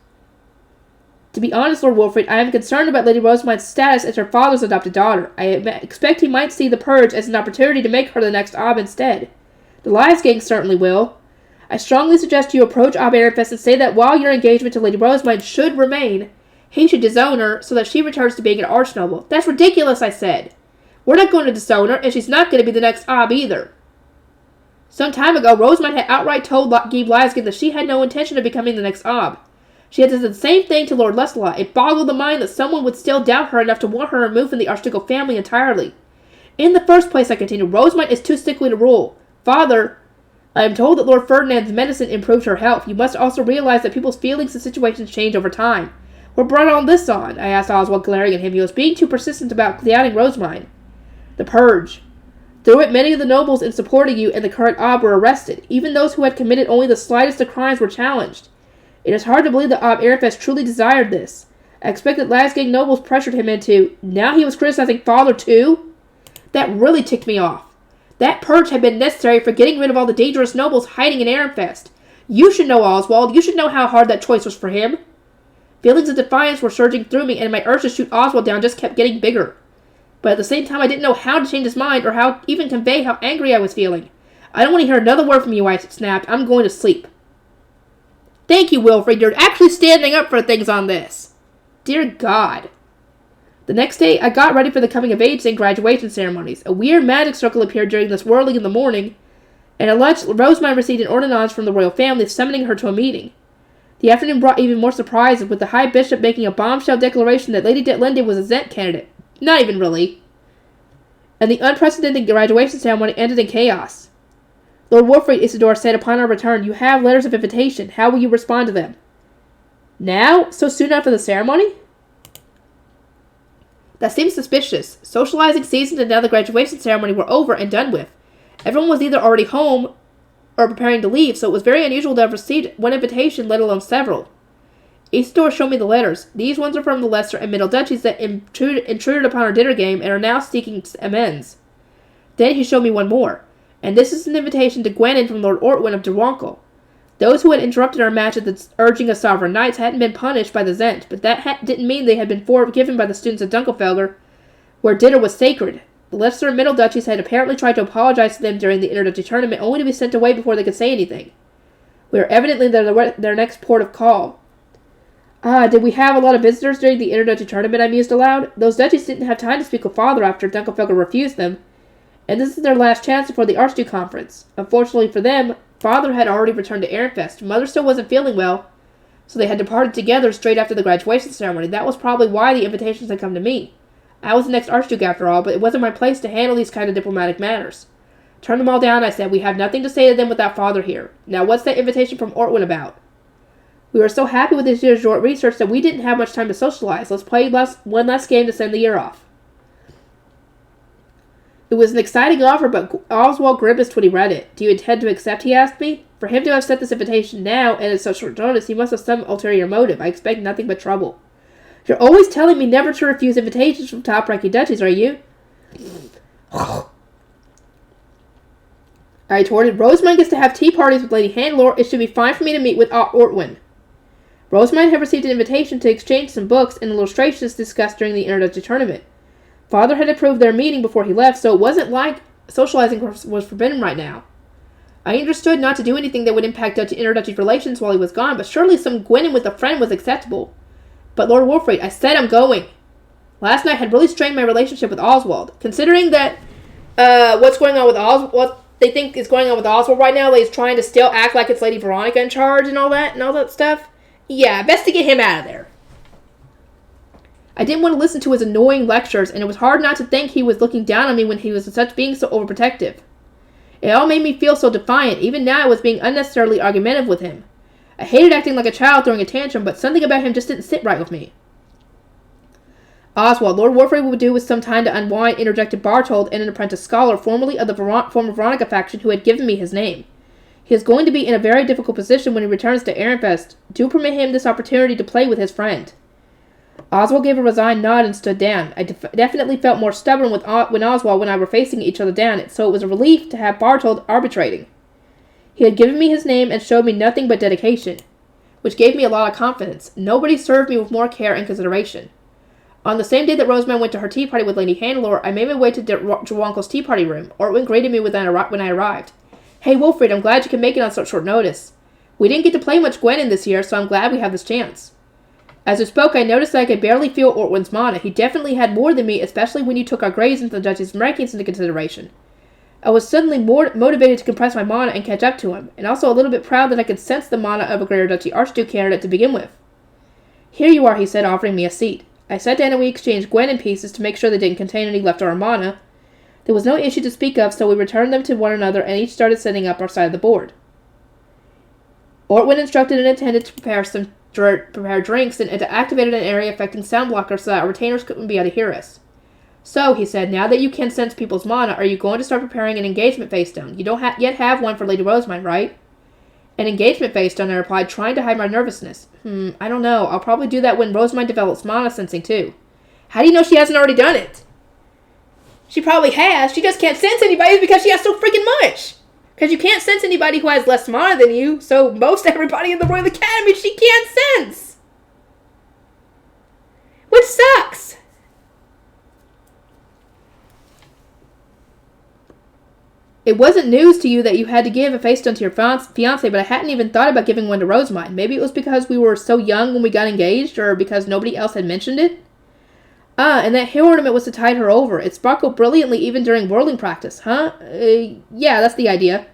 To be honest, Lord Wolfried, I am concerned about Lady Rosemine's status as her father's adopted daughter. I expect he might see the purge as an opportunity to make her the next Ob instead. The Lies Gang certainly will. I strongly suggest you approach Ob Arenfest and say that while your engagement to Lady Rosemine should remain, he should disown her so that she returns to being an archnoble. That's ridiculous, I said. We're not going to disown her, and she's not going to be the next Ob either. Some time ago, Rosemine had outright told Guy Blaskin that she had no intention of becoming the next Ob. She had said the same thing to Lord Lestalot. It boggled the mind that someone would still doubt her enough to want her removed from the Archducal family entirely. In the first place, I continued, Rosemine is too sickly to rule. Father, I am told that Lord Ferdinand's medicine improved her health. You must also realize that people's feelings and situations change over time. What brought all this on? I asked Oswald, glaring at him. He was being too persistent about doubting Rosemine. The purge. Through it, many of the nobles in supporting you and the current Ob were arrested. Even those who had committed only the slightest of crimes were challenged. It is hard to believe that Ob Arenfest truly desired this. I expect that Lasgang nobles pressured him into. Now he was criticizing Father too? That really ticked me off. That purge had been necessary for getting rid of all the dangerous nobles hiding in Arenfest. You should know, Oswald. You should know how hard that choice was for him. Feelings of defiance were surging through me, and my urge to shoot Oswald down just kept getting bigger. But at the same time, I didn't know how to change his mind or how even convey how angry I was feeling. I don't want to hear another word from you, I snapped. I'm going to sleep. Thank you, Wilfred. You're actually standing up for things on this. Dear God. The next day, I got ready for the coming-of-age and graduation ceremonies. A weird magic circle appeared during this whirling in the morning, and alleged Rosemine received an ordinance from the royal family summoning her to a meeting. The afternoon brought even more surprises, with the High Bishop making a bombshell declaration that Lady Detlinde was a Zent candidate. Not even really. And the unprecedented graduation ceremony ended in chaos. Lord Wolfried, Isidore said upon our return, you have letters of invitation. How will you respond to them? Now? So soon after the ceremony? That seems suspicious. Socializing season and now the graduation ceremony were over and done with. Everyone was either already home or preparing to leave, so it was very unusual to have received one invitation, let alone several. Isidore showed me the letters. These ones are from the lesser and middle duchies that intruded upon our dinner game and are now seeking amends. Then he showed me one more. And this is an invitation to Gwenin from Lord Ortwin of Derwonkel. Those who had interrupted our match at the urging of sovereign knights hadn't been punished by the Zent, but that didn't mean they had been forgiven by the students of Dunkelfelder, where dinner was sacred. The lesser and middle duchies had apparently tried to apologize to them during the interduchy tournament, only to be sent away before they could say anything. We are evidently their next port of call. Did we have a lot of visitors during the interduchy tournament? I mused aloud. Those duchies didn't have time to speak with Father after Dunkelfelder refused them, and this is their last chance before the Archduke Conference. Unfortunately for them, Father had already returned to Arenfest. Mother still wasn't feeling well, so they had departed together straight after the graduation ceremony. That was probably why the invitations had come to me. I was the next Archduke after all, but it wasn't my place to handle these kind of diplomatic matters. Turn them all down, I said. We have nothing to say to them without Father here. Now what's that invitation from Ortwin about? We were so happy with this year's short research that we didn't have much time to socialize. Let's play one last game to send the year off. It was an exciting offer, but Oswald grimaced when he read it. Do you intend to accept, he asked me. For him to have sent this invitation now, and at such short notice, he must have some ulterior motive. I expect nothing but trouble. You're always telling me never to refuse invitations from top-ranking duchies, are you? I retorted, Rosemine gets to have tea parties with Lady Hannelore. It should be fine for me to meet with Ortwin. Rosemine had received an invitation to exchange some books and illustrations discussed during the interduchy tournament. Father had approved their meeting before he left, so it wasn't like socializing was forbidden right now. I understood not to do anything that would impact interduchy relations while he was gone, but surely some Gwenin with a friend was acceptable. But Lord Wolfried, I said I'm going. Last night had really strained my relationship with Oswald. Considering that what's going on with what they think is going on with Oswald right now, he's trying to still act like it's Lady Veronica in charge and all that stuff. Yeah, best to get him out of there. I didn't want to listen to his annoying lectures, and it was hard not to think he was looking down on me when he was being so overprotective. It all made me feel so defiant. Even now I was being unnecessarily argumentative with him. I hated acting like a child throwing a tantrum, but something about him just didn't sit right with me. Oswald, Lord Warfrey would do with some time to unwind, interjected Bartold, and an apprentice scholar, formerly of the former Veronica faction, who had given me his name. He is going to be in a very difficult position when he returns to Ehrenfest. Do permit him this opportunity to play with his friend. Oswald gave a resigned nod and stood down. I definitely felt more stubborn when Oswald and I were facing each other down, so it was a relief to have Bartold arbitrating. He had given me his name and showed me nothing but dedication, which gave me a lot of confidence. Nobody served me with more care and consideration. On the same day that Rosamund went to her tea party with Lady Hannelore, I made my way to Jawankel's tea party room. Ortwin greeted me when I arrived. Hey, Wilfred, I'm glad you can make it on such short notice. We didn't get to play much Gwenin this year, so I'm glad we have this chance. As I spoke, I noticed that I could barely feel Ortwin's mana. He definitely had more than me, especially when you took our grades and the judges' rankings into consideration. I was suddenly more motivated to compress my mana and catch up to him, and also a little bit proud that I could sense the mana of a Greater Duchy Archduke candidate to begin with. Here you are, he said, offering me a seat. I sat down and we exchanged Gwenin pieces to make sure they didn't contain any leftover mana. There was no issue to speak of, so we returned them to one another and each started setting up our side of the board. Ortwin instructed an attendant to prepare drinks and to activate an area affecting sound blockers so that our retainers couldn't be able to hear us. So, he said, now that you can sense people's mana, are you going to start preparing an engagement face stone? You don't yet have one for Lady Rosamund, right? An engagement face stone, I replied, trying to hide my nervousness. I don't know. I'll probably do that when Rosamund develops mana sensing, too. How do you know she hasn't already done it? She probably has. She just can't sense anybody because she has so freaking much. Because you can't sense anybody who has less mana than you, so most everybody in the Royal Academy she can't sense. Which sucks. It wasn't news to you that you had to give a face stone to your fiancé, but I hadn't even thought about giving one to Rosamund. Maybe it was because we were so young when we got engaged, or because nobody else had mentioned it. And that hair ornament was to tide her over. It sparkled brilliantly even during whirling practice, huh? Yeah, that's the idea.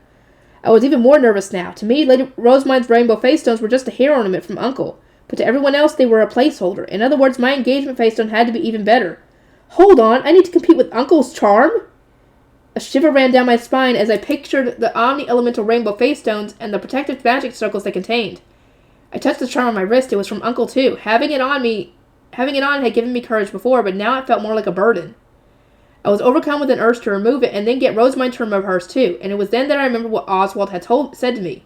I was even more nervous now. To me, Lady Rosamund's rainbow face stones were just a hair ornament from Uncle, but to everyone else they were a placeholder. In other words, my engagement face stone had to be even better. Hold on, I need to compete with Uncle's charm? A shiver ran down my spine as I pictured the omni-elemental rainbow face stones and the protective magic circles they contained. I touched the charm on my wrist. It was from Uncle, too. Having it on had given me courage before, but now it felt more like a burden. I was overcome with an urge to remove it and then get Rosamund to remove hers, too, and it was then that I remembered what Oswald had said to me.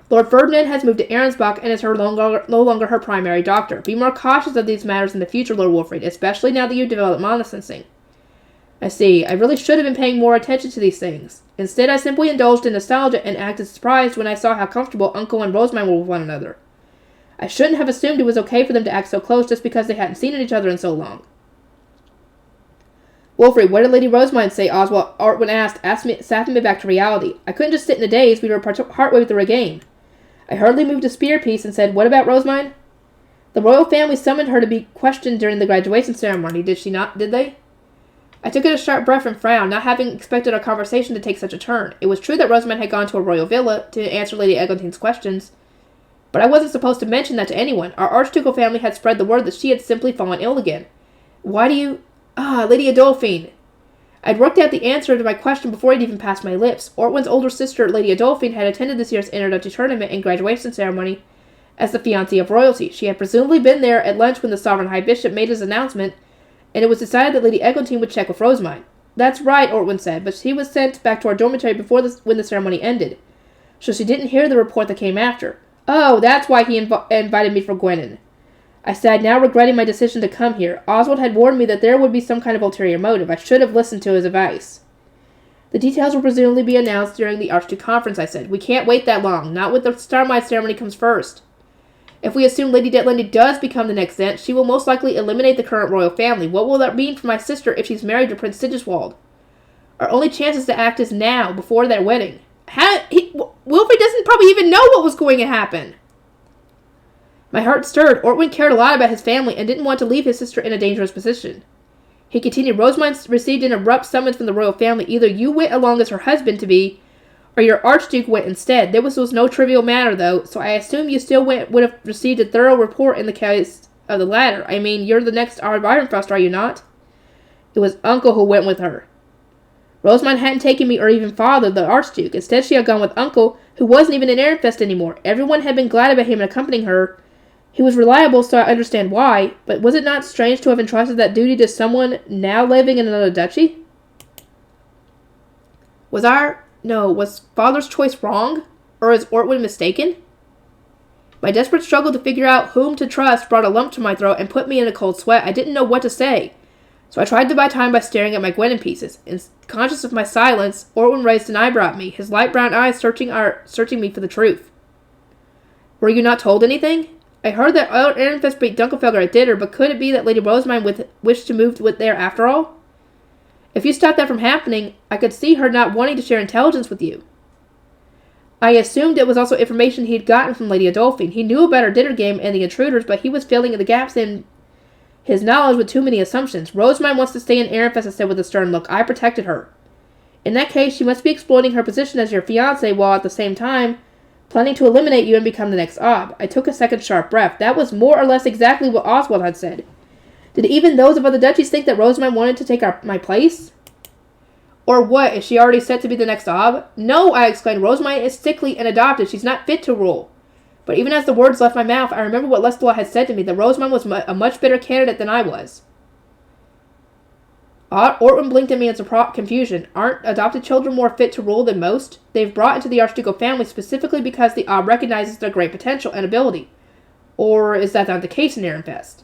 Lord Ferdinand has moved to Arensbach and is no longer her primary doctor. Be more cautious of these matters in the future, Lord Wolfried, especially now that you've developed mana sensing. I see. I really should have been paying more attention to these things. Instead, I simply indulged in nostalgia and acted surprised when I saw how comfortable Uncle and Rosamund were with one another. I shouldn't have assumed it was okay for them to act so close just because they hadn't seen each other in so long. Wolfried, what did Lady Rosamund say? Oswald Ortwin asked, snapping me back to reality. I couldn't just sit in a daze. We were partway through a game. I hurriedly moved a spear piece and said, what about Rosamund? The royal family summoned her to be questioned during the graduation ceremony. Did they? I took a sharp breath and frowned, not having expected our conversation to take such a turn. It was true that Rosamund had gone to a royal villa to answer Lady Eglinton's questions, but I wasn't supposed to mention that to anyone. Our archducal family had spread the word that she had simply fallen ill again. Why do you... Lady Adolphine. I'd worked out the answer to my question before it even passed my lips. Ortwin's older sister, Lady Adolphine, had attended this year's introductory tournament and graduation ceremony as the fiancée of royalty. She had presumably been there at lunch when the Sovereign High Bishop made his announcement, and it was decided that Lady Eglantine would check with Rosamund. That's right, Ortwin said, but she was sent back to our dormitory when the ceremony ended, so she didn't hear the report that came after. Oh, that's why he invited me for Gwenin. I said, now regretting my decision to come here. Oswald had warned me that there would be some kind of ulterior motive. I should have listened to his advice. The details will presumably be announced during the Archduke Conference, I said. We can't wait that long. Not with the Starmite ceremony comes first. If we assume Lady Detlinde does become the next Zent, she will most likely eliminate the current royal family. What will that mean for my sister if she's married to Prince Sigiswald? Our only chances to act is now, before their wedding. Wilfrid doesn't probably even know what was going to happen. My heart stirred. Ortwin cared a lot about his family and didn't want to leave his sister in a dangerous position. He continued, Rosamund received an abrupt summons from the royal family. Either you went along as her husband-to-be, or your archduke went instead. This was no trivial matter, though, so I assume you still would have received a thorough report in the case of the latter. I mean, you're the next Ironfrost, are you not? It was Uncle who went with her. Rosamund hadn't taken me or even father, the archduke. Instead, she had gone with Uncle, who wasn't even in Ehrenfest anymore. Everyone had been glad about him accompanying her, He was reliable, so I understand why, but was it not strange to have entrusted that duty to someone now living in another duchy? Was Father's choice wrong? Or is Ortwin mistaken? My desperate struggle to figure out whom to trust brought a lump to my throat and put me in a cold sweat. I didn't know what to say, so I tried to buy time by staring at my Gwen in pieces. Conscious of my silence, Ortwin raised an eyebrow at me, his light brown eyes searching me for the truth. Were you not told anything? I heard that Ehrenfest beat Dunkelfelger at dinner, but could it be that Lady Rosamund wished to move there after all? If you stopped that from happening, I could see her not wanting to share intelligence with you. I assumed it was also information he had gotten from Lady Adolphine. He knew about our dinner game and the intruders, but he was filling in the gaps in his knowledge with too many assumptions. Rosamund wants to stay in Ehrenfest, I said with a stern look. I protected her. In that case, she must be exploiting her position as your fiancé while at the same time planning to eliminate you and become the next Ob. I took a second sharp breath. That was more or less exactly what Oswald had said. Did even those of other duchies think that Rosamund wanted to take my place? Or what, is she already set to be the next Ob? No, I exclaimed. Rosamund is sickly and adopted. She's not fit to rule. But even as the words left my mouth, I remember what Lestalot had said to me, that Rosamund was a much better candidate than I was. Ortwin blinked at me in confusion. Aren't adopted children more fit to rule than most? They've brought into the Archducal family specifically because the Ob recognizes their great potential and ability. Or is that not the case in Ehrenfest?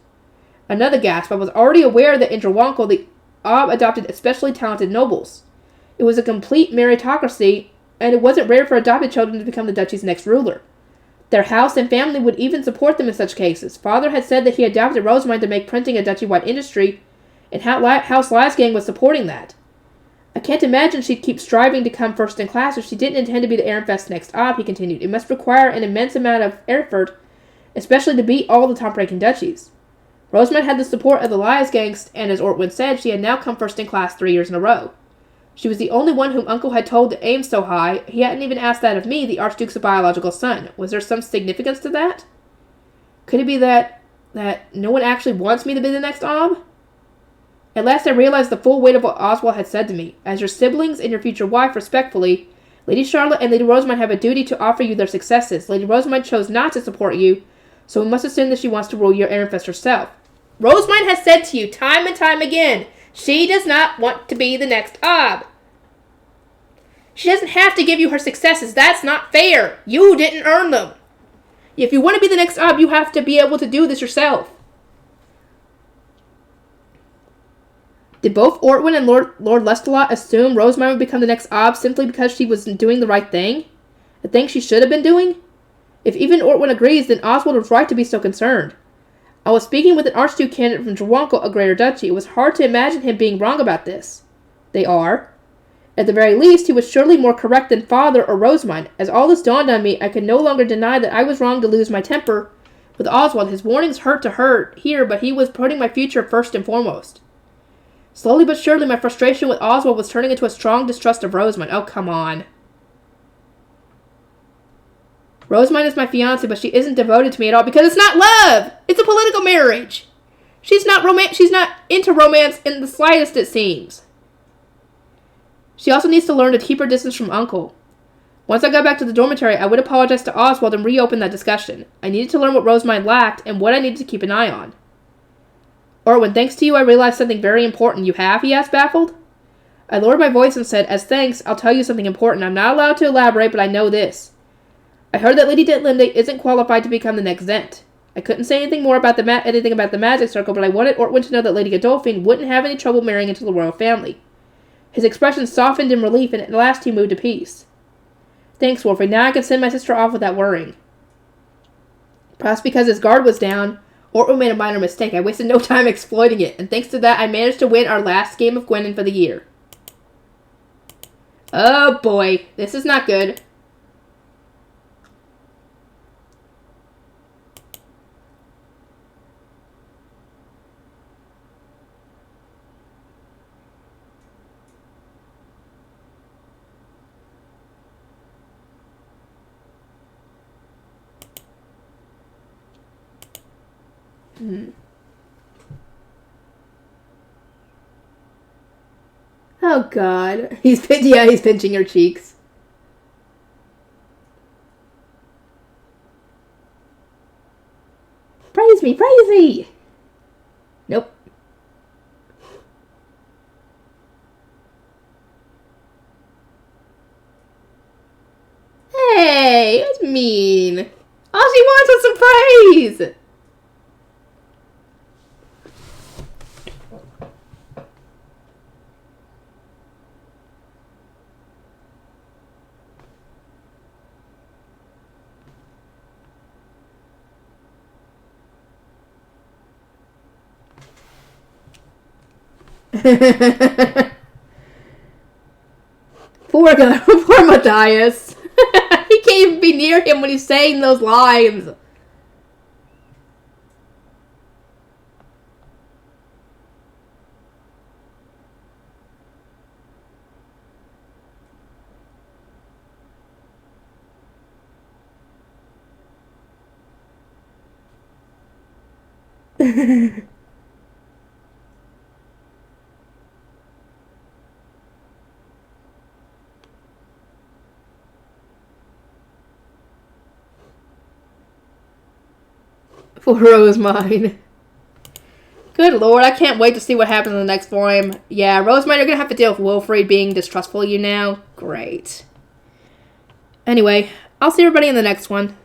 Another gasp. I was already aware that in Drawankel the Ob adopted especially talented nobles. It was a complete meritocracy, and it wasn't rare for adopted children to become the duchy's next ruler. Their house and family would even support them in such cases. Father had said that he adopted Rosamund to make printing a duchy-wide industry, and House Lasgang was supporting that. I can't imagine she'd keep striving to come first in class if she didn't intend to be the Ehrenfest's next Ob, he continued. It must require an immense amount of effort, especially to beat all the top-ranking duchies. Rosamund had the support of the Lasgangs, and as Ortwin said, she had now come first in class 3 years in a row. She was the only one whom Uncle had told to aim so high. He hadn't even asked that of me, the Archduke's biological son. Was there some significance to that? Could it be that no one actually wants me to be the next Ob? At last I realized the full weight of what Oswald had said to me. As your siblings and your future wife, respectfully, Lady Charlotte and Lady Rosamund have a duty to offer you their successes. Lady Rosamund chose not to support you, so we must assume that she wants to rule your Ehrenfest herself. Rosamund has said to you time and time again, she does not want to be the next Ob. She doesn't have to give you her successes. That's not fair. You didn't earn them. If you want to be the next Ob, you have to be able to do this yourself. Did both Ortwin and Lord Lestalot assume Rosamund would become the next Ob simply because she was doing the right thing? The thing she should have been doing? If even Ortwin agrees, then Oswald was right to be so concerned. I was speaking with an Archduke candidate from Drawankel, a greater duchy. It was hard to imagine him being wrong about this. They are. At the very least, he was surely more correct than Father or Rosamund. As all this dawned on me, I could no longer deny that I was wrong to lose my temper with Oswald. His warnings hurt to hear, but he was putting my future first and foremost. Slowly but surely, my frustration with Oswald was turning into a strong distrust of Rosamund. Oh, come on. Rosamund is my fiancée, but she isn't devoted to me at all because it's not love! It's a political marriage! She's not into romance in the slightest, it seems. She also needs to learn to keep her distance from Uncle. Once I got back to the dormitory, I would apologize to Oswald and reopen that discussion. I needed to learn what Rosamund lacked and what I needed to keep an eye on. Ortwin, thanks to you, I realized something very important. You have? He asked, baffled. I lowered my voice and said, as thanks, I'll tell you something important. I'm not allowed to elaborate, but I know this. I heard that Lady Ditlinde isn't qualified to become the next Zent. I couldn't say anything more about anything about the magic circle, but I wanted Ortwin to know that Lady Godolphin wouldn't have any trouble marrying into the royal family. His expression softened in relief, and at last he moved to peace. Thanks, Wolfie. Now I can send my sister off without worrying. Perhaps because his guard was down, Ortwin made a minor mistake. I wasted no time exploiting it, and thanks to that, I managed to win our last game of Gwenin for the year. Oh boy, this is not good. Oh God, he's pinching her cheeks. Praise me, praise me! Nope. Hey, that's mean. All she wants is some praise! Poor Matthias. He can't even be near him when he's saying those lines. For Rosemine. Good lord, I can't wait to see what happens in the next volume. Yeah, Rosemine, you're gonna have to deal with Wilfred being distrustful of you now. Great. Anyway, I'll see everybody in the next one.